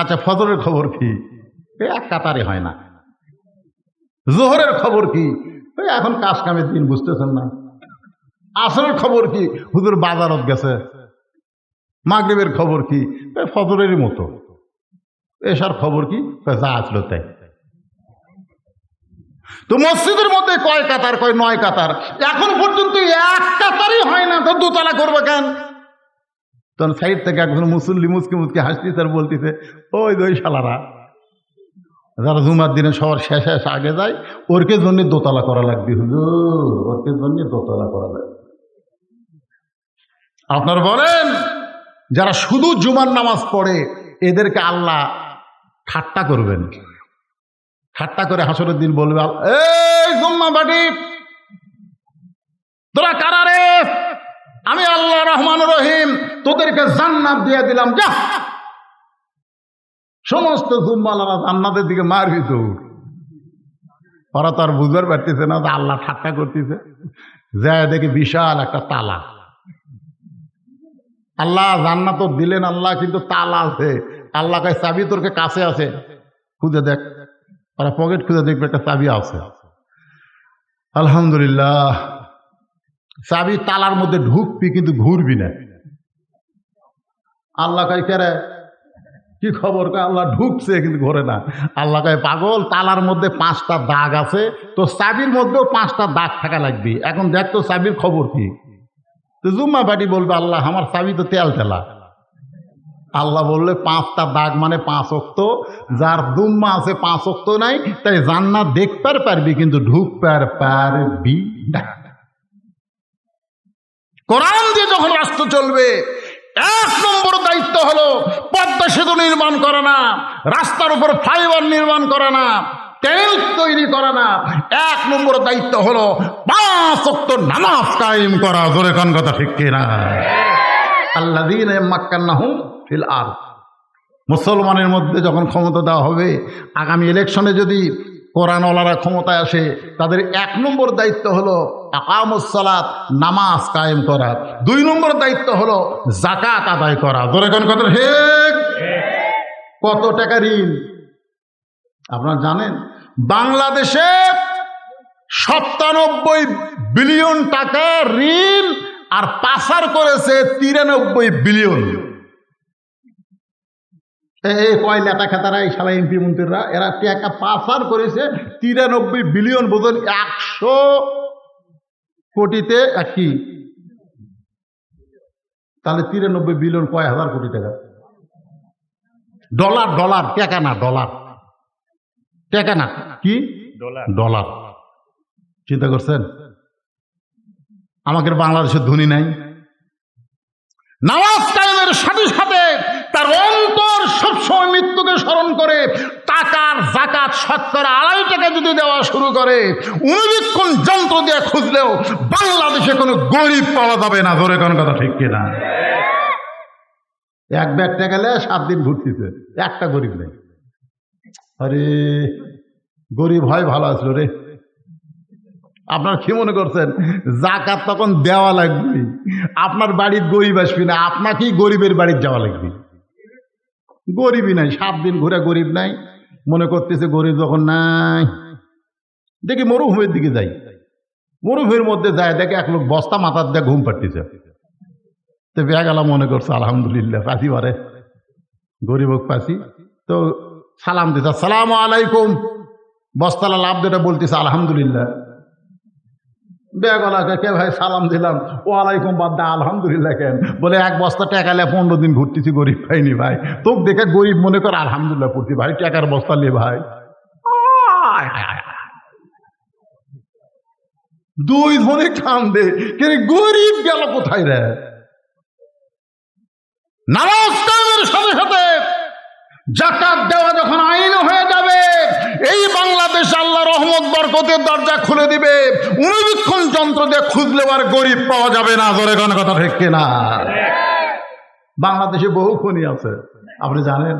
আচ্ছা, ফজরের খবর কি? এক কাতারে হয় না। জোহরের খবর কি? এখন কাজ কামের দিন, বুঝতেছেন না। আসরের খবর কি? হুজুর বাজারত গেছে। মাগরিবের খবর কি? ফজরের মতো। এসার খবর কি? যা আসলো তাই। তো মসজিদের মধ্যে কয় কাতার? কয় 9 কাতার। এখন পর্যন্ত এক কাতারই হয় না, তো দোতলা করবে কেন? তখন সাইড থেকে একজন মুসল্লি মুচকি মুচকি হাসতেছে আর বলতেছে, ওই দুই শালারা যারা জুমার দিনে সবার শেষে আগে যায়, ওরকে জন্য দোতলা করা লাগবে হুজুর, ওরকে জন্য দোতলা করা লাগবে। আপনারা বলেন, যারা শুধু জুমার নামাজ পড়ে এদেরকে আল্লাহ ঠাট্টা করবেন। ঠাট্টা করে হাসরের দিন বলবে, এই জুম্মা বাটি, তোরা কারা রে? আমি আল্লাহ রহমান রহিম তোদেরকে জান্নাত দিয়ে দিলাম, যা। সমস্ত জুম্মালারা জান্নাতের দিকে মারবি দৌড়। ওরা তো আর বুঝবার পারতেছে না যে আল্লাহ ঠাট্টা করতেছে। যায় দেখি বিশাল একটা তালা। আল্লাহ জান্নাত দিলেন, আল্লাহ কিন্তু তালা আছে। আল্লাহ কয়, চাবি তোরকে কাছে আছে, খুঁজে দেখ। ওরা পকেট খুঁজে দেখবে, একটা চাবি আছে। আলহামদুলিল্লাহ, চাবি তালার মধ্যে ঢুকবি কিন্তু ঘুরবি না। আল্লাহ কয় কেরে কি খবর? কয় আল্লাহ ঢুকছে কিন্তু ঘোরে না। আল্লাহ কয় পাগল, তালার মধ্যে 5টা দাগ আছে, তো চাবির মধ্যেও 5টা দাগ থাকা লাগবে। এখন দেখ তো চাবির খবর কি? তো জুম্মা বাড়ি বলবে আল্লাহ আমার চাবি তো তেল তেলা। আল্লাহ বললে 5টা দাগ মানে 5 ওয়াক্ত, যার দুম্মা আছে 5 ওয়াক্ত নাই, তাই জান্নাত দেখতে পারবি কিন্তু ঢুকতে পারবি না। কোরআন দিয়ে যখন রাষ্ট্র চলবে, 1 নম্বর দায়িত্ব হলো পদ্মা সেতু নির্মাণ করা না, রাস্তার উপর ফাইবার নির্মাণ করা না, তেল তৈরি করা না। 1 নম্বর দায়িত্ব হলো 5 ওয়াক্ত নামাজ কায়েম করা। জোরে কোন কথা ঠিক কিনা? আল্লাযীনা মাক্কান্নাহুম ফিল আরদ। মুসলমানের মধ্যে যখন ক্ষমতা দেওয়া হবে, আগামী ইলেকশনে যদি কোরআনওয়ালারা ক্ষমতায় আসে, তাদের 1 নম্বর দায়িত্ব হলো আকামুস সালাত, নামাজ কায়েম করা। 2 নম্বর দায়িত্ব হলো যাকাত আদায় করা। জোরে কোন কথা ঠিক? কত টাকা ঋণ আপনারা জানেন? বাংলাদেশে 97 বিলিয়ন টাকা ঋণ আর পাচার করেছে 93 বিলিয়ন। এই কয় লেটা খেতারা, এই শালা এমপি মন্ত্রীরা, এরা টাকা পাচার করেছে 93 বিলিয়ন। বোঝেন 100 কোটিতে কি? তাহলে 93 বিলিয়ন কয় হাজার কোটি টাকা? ডলার, ডলার, টাকা না, ডলার, টাকা না, কি ডলার। চিন্তা করছেন? আমাদের বাংলাদেশের ধনী নাই। নামাজ কায়েমের সাথে সাথে তার অন্তর সবসময় মৃত্যুকে স্মরণ করে। টাকার যাকাত 2.5 টাকা যদি দেওয়া শুরু করে, 19 যন্ত্র দিয়ে খুঁজলেও বাংলাদেশে কোনো গরিব পাওয়া যাবে না। ধরে কোন কথা ঠিক কিনা? 1 ব্যাগ টাকা গেলে 7 দিন ঘুরতেছে, একটা গরিব নেই। আরে গরিব হয় ভালো আসলো রে। আপনার কি মনে করছেন যাকাত তখন দেওয়া লাগবে? আপনার বাড়ির গরিব আসবি না, আপনাকেই গরিবের বাড়ির যাওয়া লাগবে। গরিবই নাই, 7 দিন ঘুরে গরিব নাই। মনে করতেছে গরিব যখন নাই, দেখি মরুভূমির দিকে যাই। মরুভূমির মধ্যে যায়, দেখে এক লোক বস্তা মাথার দিয়ে ঘুম পাড়তেছে। তো বেগালা মনে করছে আলহামদুলিল্লাহ পাসি পারে, গরিব হোক পাসি। তো সালাম দিতে, আসসালামু আলাইকুম। বস্তালা লাভ যেটা বলতেছে আলহামদুলিল্লাহ। বেগলাকে কে ভাই সালাম দিলাম, ওয়ালাইকুম বাদ দা আলহামদুলিল্লাহ কেন? বলে 1 বস্তা টাকা নিয়ে 15 দিন ঘুরতেছি, গরিব পাইনি ভাই। তোকে দেখে গরিব মনে কর, আলহামদুলিল্লাহ পড়ছি ভাই, টাকার বস্তা লে ভাই। 2 জনে কান্দে, কে গরিব গেল কোথায় রে? নামাজ কায়েমের সাথে সাথে যাকাত দেওয়া যখন আইন হয়ে যাবে, এই বাংলাদেশ আল্লাহ রহমত বরকতের দরজা খুলে দিবে। 19 যন্ত্র দিয়ে খুঁজলেও আর গরিব পাওয়া যাবে না। জোরে কোন কথা ঠিক কিনা? বাংলাদেশে বহু খনি আছে, আপনি জানেন?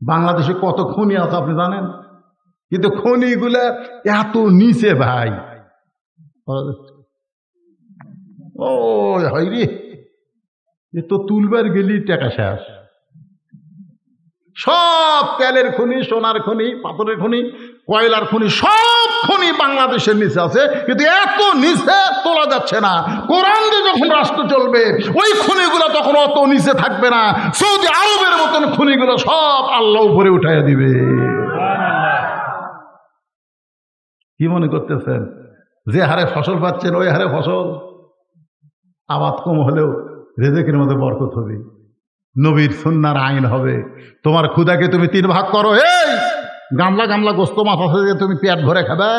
বাংলাদেশে কত খনি আছে আপনি জানেন? কিন্তু খনিগুলা এত নিচে ভাই। ও হয় রে, এ তো তুলবার গেলি টাকা শেষ। সব তেলের খনি, সোনার খনি, পাথরের খনি, কয়লার খনি, সব খনি বাংলাদেশের নিচে আছে, কিন্তু এত নিচে তোলা যাচ্ছে না। কোরআন দিয়ে যখন রাষ্ট্র চলবে, ওই খনিগুলো তখন অত নিচে থাকবে না। সৌদি আরবের মতন খনিগুলো সব আল্লাহ উপরে উঠাইয়া দিবে। কি মনে করতেছেন যে হারে ফসল পাচ্ছেন ওই হারে ফসল? আবাদ কম হলেও রেজেকের মধ্যে বরকত হবে, নবীর সুন্নাহর আইন হবে। তোমার ক্ষুধাকে তুমি 3 ভাগ করো। এই গামলা গামলা গোস্ত মাছ আছে যে তুমি পেট ভরে খাবে?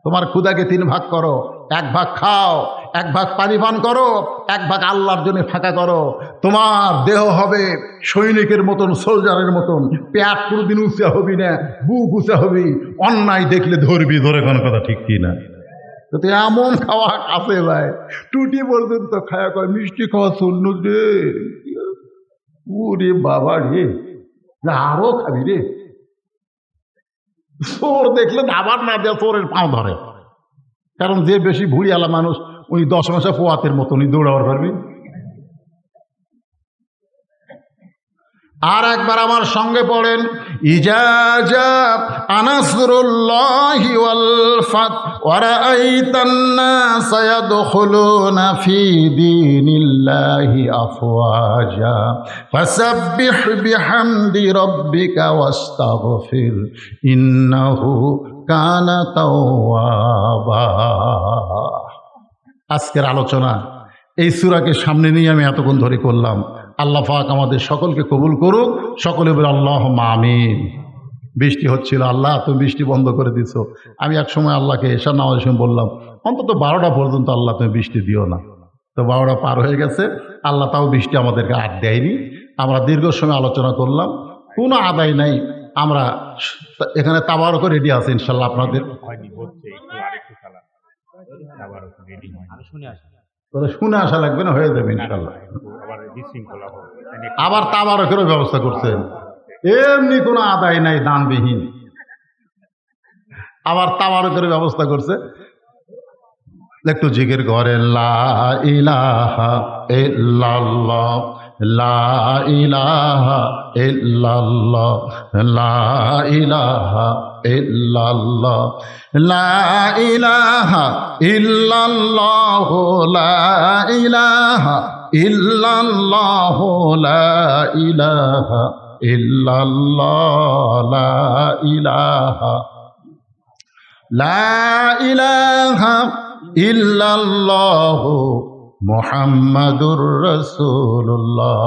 তোমার ক্ষুধাকে 3 ভাগ করো। 1 ভাগ খাও, 1 ভাগ পানি পান করো, 1 ভাগ আল্লাহর জন্য ফাঁকা করো। তোমার দেহ হবে সৈনিকের মতন, সোলজারের মতন। পেট কোনোদিন উঁচা হবি না, বুক উঁচা হবি। অন্যায় দেখলে ধরবি। ধরে কোনো কথা ঠিক কি না? তো এমন খাওয়া আছে ভাই, টুটি পর্যন্ত খাওয়া কয় মিষ্টি খাওয়া শূন্য রে। ওরে বাবা রে, আরো খাবি রে। চোর দেখলে আবার না দেয়, চোরের পাও ধরে। কারণ যে বেশি ভুড়িয়ালা মানুষ, উনি 10 মাসে পোয়াতের মতো উনি দৌড়াবার পারবি। আর একবার আমার সঙ্গে পড়েন, ইজা জা আনাসরুল্লাহি ওয়াল ফাত ওয়া রাআইতান নাসা ইয়াদখুলুনা ফি দীনিল্লাহি আফওয়াজা ফাসাব্বিহ বিহামদি রাব্বিকা ওয়াস্তাগফির ইন্নাহু কানা তাওয়াবা। আজকের আলোচনা এই সূরাকে সামনে নিয়ে আমি এতক্ষণ ধরে করলাম। আল্লাহ পাক আমাদের সকলকে কবুল করুক। সকলে বলে আল্লাহুম্মা আমিন। বৃষ্টি হচ্ছিল, আল্লাহ তুমি বৃষ্টি বন্ধ করে দিছো। আমি এক সময় আল্লাহকে এশার নামাজের সময় বললাম, অন্তত 12টা পর্যন্ত আল্লাহ তুমি বৃষ্টি দিও না। তো 12টা পার হয়ে গেছে, আল্লাহ তাও বৃষ্টি আমাদেরকে আর দেয়নি। আমরা দীর্ঘ সময় আলোচনা করলাম, কোনো আদায় নাই। আমরা এখানে তাবারক রেডি আছে ইনশাল্লাহ আপনাদের। হয়নি, হচ্ছে একটু আরেকটু চালান, আবার রেডি হয় আমি শুনে আসি। তোরা শুনে আসা লাগবে না, হয়ে যাবে ইনশাল্লাহ। আবার বিশৃঙ্খলা হবে। আবার তাবারকেরও ব্যবস্থা করছেন, এমনি কোনো আদায় নাই, দানবিহীন। আবার তাবারকের ব্যবস্থা করছে। একটু জিকির করে, লা ইলাহা ইল্লাল্লাহ, লা ইলাহা ইল্লাল্লাহ, লা ইলাহা ইল্লাল্লাহ, লা ইলাহা ইল্লাল্লাহ, লা ইলাহা ইল্লাল্লাহ, লা ইলাহা ইল্লাল্লাহ, লা ইলাহা, লা ইলাহা ইল্লাল্লাহ মুহাম্মাদুর রাসূলুল্লাহ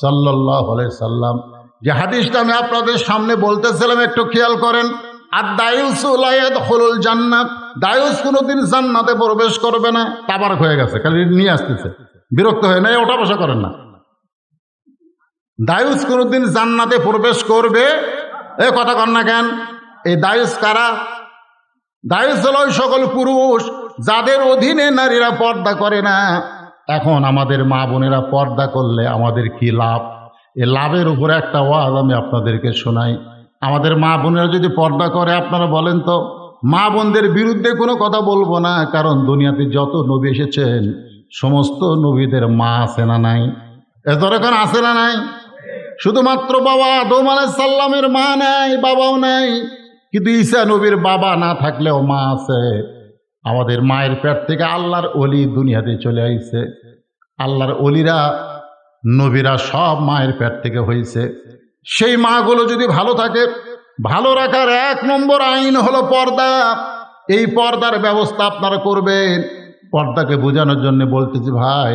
সাল্লাল্লাহু আলাইহি সাল্লাম। যে হাদিসটা আমি আপনাদের সামনে বলতেছিলাম, একটু খেয়াল করেন। আদ-দায়ুসু লা ইয়াদখুলুল জান্নাত, দায়ুস কোনোদিন জান্নাতে প্রবেশ করবে না। তাবারক হয়ে গেছে, খালি নিয়ে আসতেছে, বিরক্ত হয়ে নাই, ওটা বসা করেন না। দায়ুস কোনোদিন জান্নাতে প্রবেশ করবে, এ কথা কন না কেন? এই দায়ুস কারা? দায়ুস হল ওই সকল পুরুষ যাদের অধীনে নারীরা পর্দা করে না। এখন আমাদের মা বোনেরা পর্দা করলে আমাদের কি লাভ? এই লাভের উপরে একটা ওয়াজ আমি আপনাদেরকে শোনাই। আমাদের মা বোনেরা যদি পর্দা করে, আপনারা বলেন তো, মা বোনদের বিরুদ্ধে কোনো কথা বলবো না, কারণ দুনিয়াতে যত নবী এসেছেন সমস্ত নবীদের মা আছে না নাই? এ দরকার আছে না নাই? শুধুমাত্র বাবা আদম আলাইহিস সালামের মা নাই, বাবাও নাই, কিন্তু ঈসা নবীর বাবা না থাকলেও মা আছে। আমাদের মায়ের পেট থেকে আল্লাহর ওলি দুনিয়াতে চলে আইছে। আল্লাহর ওলিরা, নবীরা সব মায়ের পেট থেকে হয়েছে। সেই মাগুলো যদি ভালো থাকে, ভালো রাখার 1 নম্বর আইন হলো পর্দা। এই পর্দার ব্যবস্থা আপনারা করবেন। পর্দাকে বোঝানোর জন্য বলতেছি, ভাই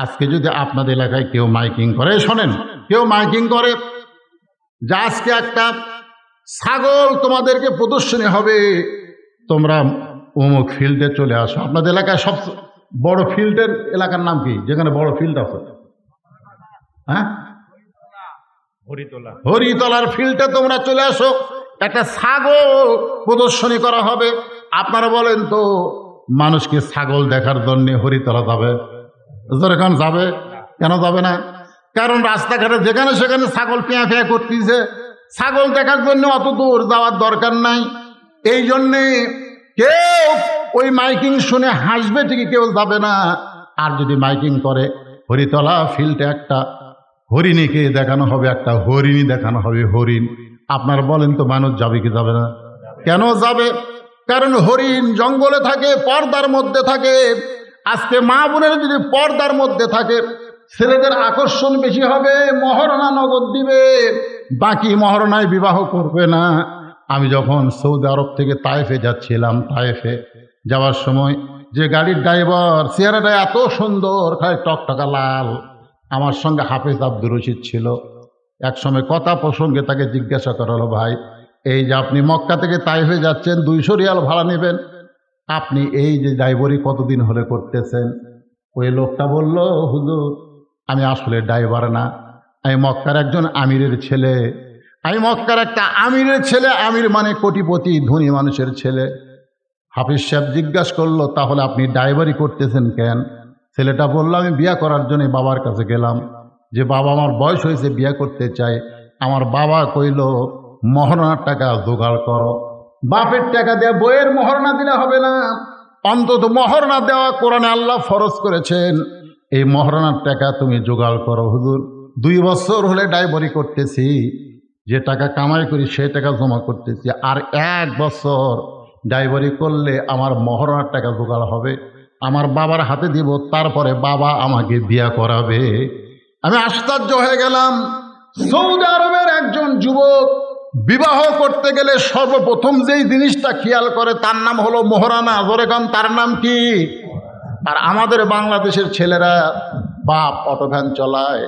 আজকে যদি আপনাদের এলাকায় কেউ মাইকিং করে, শোনেন, কেউ মাইকিং করে যে আজকে একটা ছাগল তোমাদেরকে প্রদর্শনী হবে, তোমরা অমুক ফিল্ডে চলে আসো। আপনাদের এলাকায় সব বড় ফিল্ডের এলাকার নাম কি, যেখানে বড় ফিল্ড আছে? হ্যাঁ, হরিতলা। হরিতলার ফিল্ডে তোমরা চলে আসো, একটা ছাগল প্রদর্শনী করা হবে। আপনারা বলেন তো, মানুষকে ছাগল দেখার জন্য হরিতলা যাবে? যেখানে যাবে, কেন যাবে না? কারণ রাস্তাঘাটে যেখানে সেখানে ছাগল পেঁয়া পেঁয়া করতেছে। ছাগল দেখার জন্য অত দূর যাওয়ার দরকার নাই। এই জন্যে কেউ ওই মাইকিং শুনে হাসবে ঠিকই, কেউ যাবে না। আর যদি মাইকিং করে, হরিতলা ফিল্ডে একটা হরিণীকে দেখানো হবে, একটা হরিণী দেখানো হবে, হরিণ। আপনার বলেন তো, মানুষ যাবে কি যাবে না? কেন যাবে? কারণ হরিণ জঙ্গলে থাকে, পর্দার মধ্যে থাকে। আজকে মা বোনের যদি পর্দার মধ্যে থাকে, ছেলেদের আকর্ষণ বেশি হবে, মহারণা নগদ দিবে, বাকি মহারণায় বিবাহ করবে না। আমি যখন সৌদি আরব থেকে তায়েফে যাচ্ছিলাম, তায়েফে যাওয়ার সময় যে গাড়ির ড্রাইভার, চেহারাটা এত সুন্দর, খালি টকটকা লাল। আমার সঙ্গে হাফেজ আব্দুর রশিদ ছিল। এক সময় কথা প্রসঙ্গে তাকে জিজ্ঞাসা করা হলো, ভাই এই যে আপনি মক্কা থেকে তায়েফে যাচ্ছেন, 200 রিয়াল ভাড়া নেবেন, আপনি এই যে ড্রাইভারি কতদিন হলে করতেছেন? ওই লোকটা বলল, হুজুর আমি আসলে ড্রাইভার না, আমি মক্কার একজন আমিরের ছেলে। আমি মক্কার একটা আমিরের ছেলে। আমির মানে কোটিপতি, ধনী মানুষের ছেলে। হাফিজ সাহেব জিজ্ঞাসা করলো, তাহলে আপনি ড্রাইভারি করতেছেন কেন? ছেলেটা বলল, আমি বিয়ে করার জন্য বাবার কাছে গেলাম, যে বাবা আমার বয়স হয়েছে, বিয়ে করতে চাই। আমার বাবা কইল, মহারণার টাকা জোগাড় করো। বাপের টাকা দিয়ে বইয়ের মহারণা দিলে হবে না, অন্তত মহারণা দেওয়া কোরআনে আল্লাহ ফরজ করেছেন। এই মহারণার টাকা তুমি জোগাড় করো। হুজুর 2 বছর হলে ড্রাইভারি করতেছি, যে টাকা কামাই করি সেই টাকা জমা করতেছি, আর 1 বছর ড্রাইভারি করলে আমার মহরণের টাকা জোগাড় হবে, আমার বাবার হাতে দিব, তারপরে বাবা আমাকে বিয়া করাবে। আমি আশ্চর্য হয়ে গেলাম। সৌদি আরবের একজন যুবক বিবাহ করতে গেলে সর্বপ্রথম যেই জিনিসটা খেয়াল করে তার নাম হলো মোহরানা। জোরে কান, তার নাম কি? আর আমাদের বাংলাদেশের ছেলেরা বাপ অটো ভ্যান চলায়,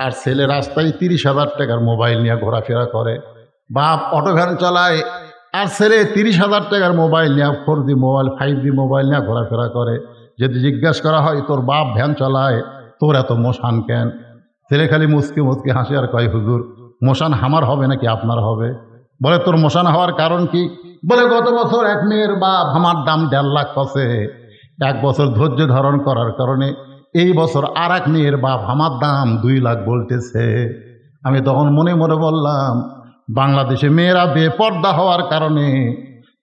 আর ছেলে রাস্তায় 30,000 টাকার মোবাইল নিয়ে ঘোরাফেরা করে। বাপ অটো ভ্যান চালায়, আর ছেলে 30,000 টাকার মোবাইল নিয়ে 4G মোবাইল 5G মোবাইল নিয়ে ঘোরাফেরা করে। যদি জিজ্ঞাসা করা হয় তোর বাপ ভ্যান চালায়, তোর এত মোশান কেন? ছেলে খালি মুচকি মুচকি হাসি আর কয়, হুজুর মোশান আমার হবে নাকি আপনার হবে? বলে তোর মোশান হওয়ার কারণ কি? বলে গত বছর এক মেয়ের বাপ আমার দাম 1.5 লাখ কছে, 1 বছর ধৈর্য ধারণ করার কারণে এই বছর আর এক মেয়ের বাপ আমার দাম 2 লাখ বলতেছে। আমি তখন মনে মনে বললাম, বাংলাদেশে মেয়েরা বেপর্দা হওয়ার কারণে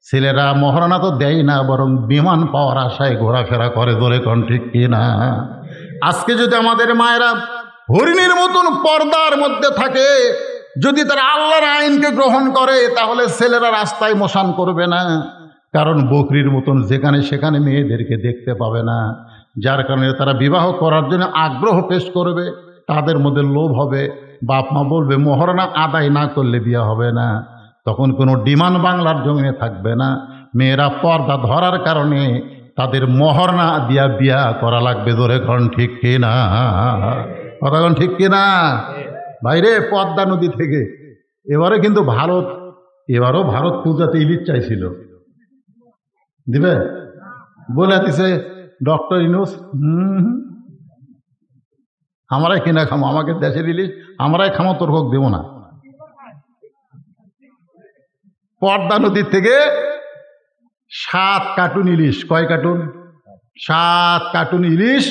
ছেলেরা মহারণা তো দেয় না, বরং বিমান পাওয়ার আশায় ঘোরাফেরা করে। ধরে কোন ঠিক কিনা? আজকে যদি আমাদের মায়েরা হরিণের মতন পর্দার মধ্যে থাকে, যদি তারা আল্লাহর আইনকে গ্রহণ করে, তাহলে ছেলেরা রাস্তায় মোশান করবে না, কারণ বকরির মতন যেখানে সেখানে মেয়েদেরকে দেখতে পাবে না। যার কারণে তারা বিবাহ করার জন্য আগ্রহ পেশ করবে, তাদের মধ্যে লোভ হবে। বাপ মা বলবে মহারণা আদায় না করলে বিয়ে হবে না, তখন কোনো ডিমান্ড বাংলার জমিনে থাকবে না। মেয়েরা পর্দা ধরার কারণে তাদের মহারণা দিয়া বিয়া করা লাগবে। ধরে কোন ঠিক কিনা? কথা কোন ঠিক কিনা? বাইরে পদ্মা নদী থেকে এবারে কিন্তু এবারও ভারত পূজাতে ইলিশ চাইছিল, দিবে বলে দিছে ডক্টর ইউনূস, আমরাই কিনা খামো, আমাকে দেশের ইলিশ আমরাই খামো, তোর হোক দেব না। পদ্মা নদীর থেকে 7 কার্টুন ইলিশ, কয় কার্টুন? 7 কার্টুন ইলিশ,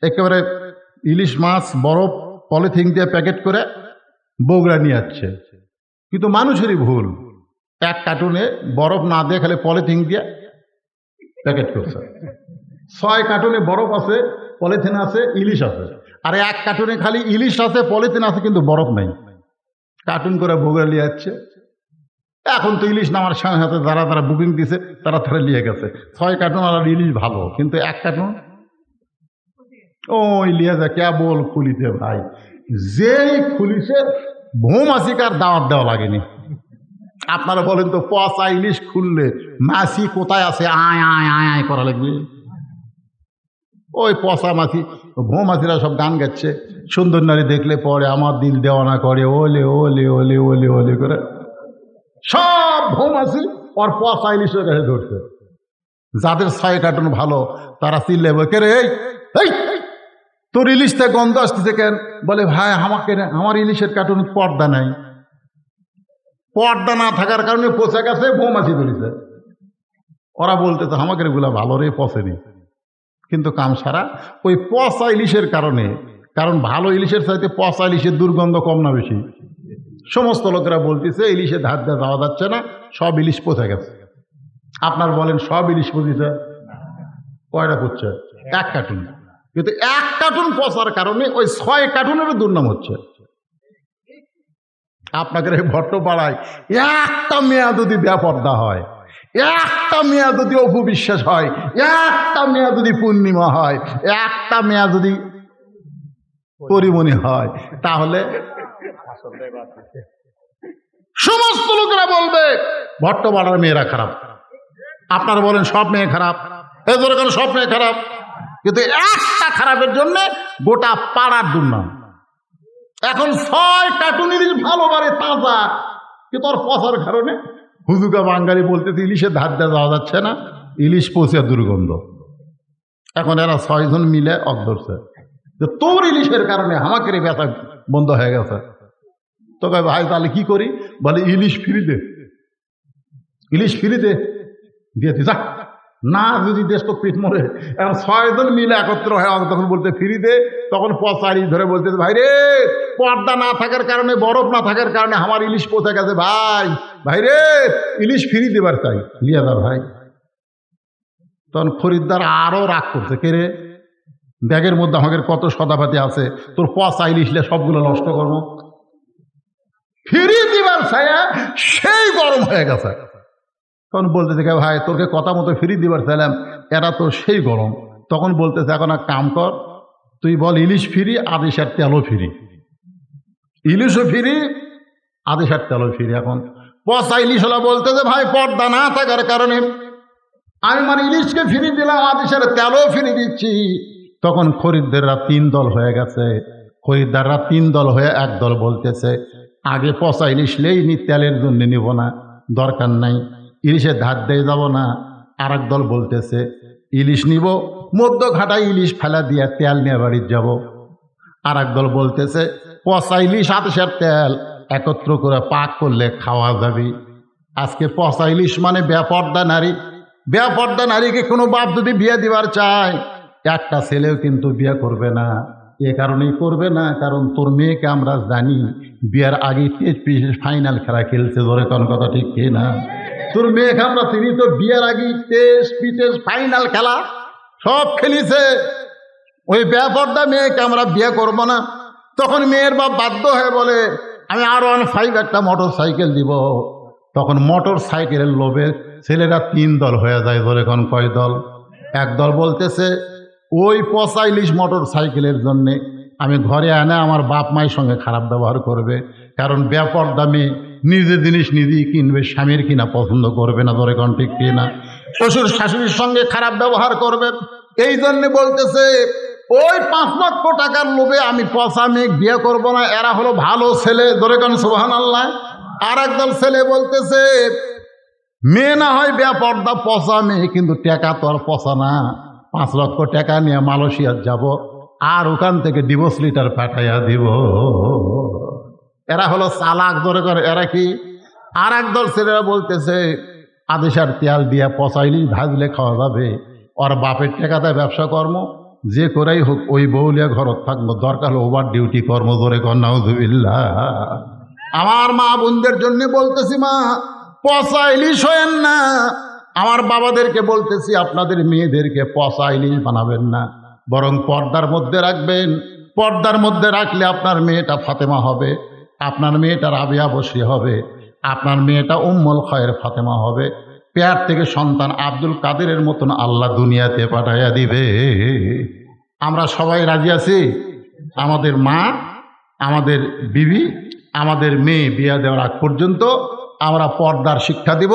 একেবারে ইলিশ মাছ বরফ পলিথিন দিয়ে প্যাকেট করে বগুড়া নিয়ে যাচ্ছে। কিন্তু মানুষেরই ভুল, 1 কার্টুনে বরফ না দিয়ে খালি পলিথিন দিয়ে প্যাকেট করছে। 6 কার্টুনে বরফ আছে, পলিথিন আছে, ইলিশ আছে, আর 1 কার্টুনে খালি ইলিশ আছে, পলিথিন আছে, কিন্তু বরফ নেই। কার্টুন করে বগুড়া নিয়ে যাচ্ছে। এখন তো ইলিশ নামার সঙ্গে সাথে যারা বুকিং দিছে তারা নিয়ে গেছে। 6 কার্টুন আর ইলিশ ভালো, কিন্তু 1 কার্টুন ওই লিয়ে যা কেবল খুলিতে ভাই, যেই খুলিছে ভৌমাছিকার দাওয়াত দেওয়া লাগেনি। আপনারা বলেন তো, পচা ইলিশ খুললে মাছি কোথায় আছে আয় আয় আয় আয় করা লাগবে? ওই পচা মাছি, ভৌমাছিরা সব গান গাচ্ছে, সুন্দর নারী দেখলে পরে আমার দিল দেওয়ানা করে, ওলে ওলে ওলে ওলে ওলে করে সব ভৌমাছি ওর পচা ইলিশের কাছে ধরছে। যাদের 6 কার্টুন ভালো তারা চিল্লে কে রে, এই তোর ইলিশটা গন্ধ আসতেছে কেন? বলে ভাই আমার ইলিশের কার্টুন পর্দা নাই, পর্দা না থাকার কারণে পচে গেছে, মৌমাছি ধরেছে। ওরা বলতেছে আমাকে এগুলা ভালো রে, পচেনি, কিন্তু কাম সারা ওই পচা ইলিশের কারণে। কারণ ভালো ইলিশের চাইতে পচা ইলিশের দুর্গন্ধ কম না বেশি? সমস্ত লোকেরা বলতেছে ইলিশে ধার দিয়ে যাওয়া যাচ্ছে না, সব ইলিশ পচে গেছে। আপনার বলেন সব ইলিশ পচেছে? কয়টা পচছে? 1 কার্টুন। কিন্তু 1 কার্টুন পচার কারণে ওই 6 কার্টুনেরও দুর্নাম হচ্ছে। আপনাদের এই ভট্টপাড়ায় একটা মেয়া যদি বেপর্দা হয়, একটা মেয়া যদি অপবিশ্বাস হয়, একটা মেয়া যদি পূর্ণিমা হয়, একটা মেয়া যদি পরিমণি হয়, তাহলে সমস্ত লোকেরা বলবে ভট্টপাড়ার মেয়েরা খারাপ। আপনারা বলেন সব মেয়ে খারাপ? এই ধরে কেন সব মেয়ে খারাপ? কিন্তু একটা খারাপের জন্য গোটা পাড়ার দুর্নাম। এখন 6 কার্টুন ইলিশ ভালো বারে তাজা, কিন্তু ওর পচার কারণে হুজুকা বাঙালি বলতেছে ইলিশের ধার দিয়ে যাওয়া যাচ্ছে না, ইলিশ পচে দুর্গন্ধ। এখন এরা 6 জন মিলে ধরছে যে তোর ইলিশের কারণে আমাকে ব্যথা বন্ধ হয়ে গেছে। তো ভাই তাহলে কি করি? বলে ইলিশ ফ্রি দে, ইলিশ ফ্রি দে, দিয়ে যা না, যদি দেশ তো পিঠ মরে। এখন 6 জন মিলে একত্র হয়ে তখন বলতে ফ্রি দে, তখন পচারি ধরে বলতে ভাই রে, পর্দা না থাকার কারণে, বরফ না থাকার কারণে আমার ইলিশ পচে গেছে, ভাই রে ইলিশ ফ্রি দেবার চাই, লিয়া দা ভাই। তখন খরিদ্দার আরো রাগ করছে, কে রে ব্যাগের মধ্যে আমাদের কত সদাপাতি আছে, তোর পচা ইলিশলে সবগুলো নষ্ট করবো। ফিরিয়ে দিবার ছায়া সেই গরম হয়ে গেছে। তখন বলতেছে ভাই তোকে কথা মতো ফিরিয়ে দিবার চাইলাম, এরা তো সেই গরম। তখন বলতেছে এখন এক কাম কর, তুই বল ইলিশ ফিরি, আদেশের তেলও ফিরি। ইলিশও ফিরি, আদেশের তেলও ফিরি। এখন পচা ইলিশ হলা বলতেছে ভাই পর্দা না থাকার কারণে আমি মানে ইলিশকে ফিরিয়ে দিলাম, আদেশের তেলও ফিরিয়ে দিচ্ছি। তখন খরিদ্দাররা 3 দল হয়ে গেছে। খরিদ্দাররা 3 দল হয়ে এক দল বলতেছে আগে পচা ইলিশ লেইনি, তেলের জন্য নিব না, দরকার নাই, ইলিশের ধার দিয়ে যাব না। আর এক দল বলতেছে ইলিশ নিব, মধ্য ঘাটায় ইলিশ ফেলা দিয়ে তেল নিয়ে বাড়ির যাব। আর এক দল বলতেছে পচা ইলিশ আদেশের তেল একত্র করে পাক করলে খাওয়া যাবে। আজকে পচা ইলিশ মানে বেপর্দা নারী। বেপর্দা নারীকে কোনো বাপ যদি বিয়ে দিবার চায়, একটা ছেলেও কিন্তু বিয়ে করবে না। এ কারণেই করবে না, কারণ তোর মেয়েকে আমরা জানি বিয়ের আগে ফাইনাল খেলা খেলছে। ধরে কোন কথা ঠিক কি না? তোর মেয়েকে আমরা চিনি তো বিয়ের আগে টেস্ট ফাইনাল খেলা সব খেলিছে। ওই বেপর্দা মেয়েকে আমরা বিয়ে করবো না। তখন মেয়ের বাপ বাধ্য হয়ে বলে আমি R15 একটা মোটর সাইকেল দিব। তখন মোটর সাইকেলের লোভে ছেলেরা 3 দল হয়ে যায়। ধরে কোন কয় দল? এক দল বলতেছে ওই পচা ইলিশ মোটর সাইকেলের জন্যে আমি ঘরে আনে আমার বাপ মায়ের সঙ্গে খারাপ ব্যবহার করবে, কারণ বেপর্দা মেয়ে নিজে জিনিস নিজেই কিনবে, স্বামীর কিনা পছন্দ করবে না। ধরে কোন ঠিক কিনা? শ্বশুর শাশুড়ির সঙ্গে খারাপ ব্যবহার করবে। এই জন্য বলতেছে ওই 5 লক্ষ টাকার লোভে আমি পচা মেয়ে বিয়ে করব না, এরা হলো ভালো ছেলে। ধরে কোন সুবহানাল্লাহ। আর একদল ছেলে বলতেছে মেয়ে না হয় বেপর্দা পচা মেয়ে, কিন্তু টাকা তো আর পচা না। 5 লক্ষ টাকা নিয়ে মালয়েশিয়া যাব, আর ওখান থেকে ডিভোর্স লিটার পাঠাইয়া দিব। এরা হলো চালাক। ধরে করে এরা কি? আর একদল ছেলেরা বলতেছে আদেশের তেল দিয়ে পচা ইলিশ ভাজলে খাওয়া যাবে, ওর বাপের টাকাতে ব্যবসা কর্ম যে করেই হোক ওই বউলিয়া ঘরত থাকবো, দরকার হলো ওভার ডিউটি কর্ম। ধরে কর নাউযুবিল্লাহ। আমার মা বোনদের জন্য বলতেছি মা পচা ইলিশ হয়েন না। আমার বাবাদেরকে বলতেছি আপনাদের মেয়েদেরকে পচা ইলিশ বানাবেন না, বরং পর্দার মধ্যে রাখবেন। পর্দার মধ্যে রাখলে আপনার মেয়েটা ফাতেমা হবে, আপনার মেয়েটা রাবিয়া বসরি হবে, আপনার মেয়েটা উম্মুল খায়ের ফাতেমা হবে। পেয়ার থেকে সন্তান আব্দুল কাদেরের মতন আল্লাহ দুনিয়াতে পাঠাইয়া দিবে। আমরা সবাই রাজি আছি? আমাদের মা, আমাদের বিবি, আমাদের মেয়ে বিয়া দেওয়ার আগ পর্যন্ত আমরা পর্দার শিক্ষা দিব।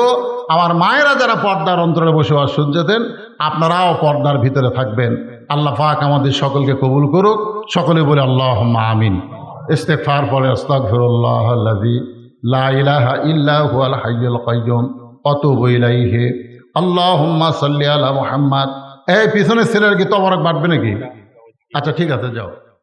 আমার মায়েরা যারা পর্দার অন্তরে বসবাস শুনছেন, আপনারাও পর্দার ভিতরে থাকবেন। আল্লাহ পাক আমাদের সকলকে কবুল করুক। সকলে বলে আল্লাহুম্মা আমিন। ইস্তেগফার পড়ে আস্তাগফিরুল্লাহাল্লাযী লা ইলাহা ইল্লা হুয়াল হাইয়ুল কাইয়্যুম ওয়া আতুবু ইলাইহি। আল্লাহুম্মা সাল্লি আলা মুহাম্মাদ। এই পিছনের ছেলের কি তবরক বাড়বে নাকি? আচ্ছা ঠিক আছে, যাও।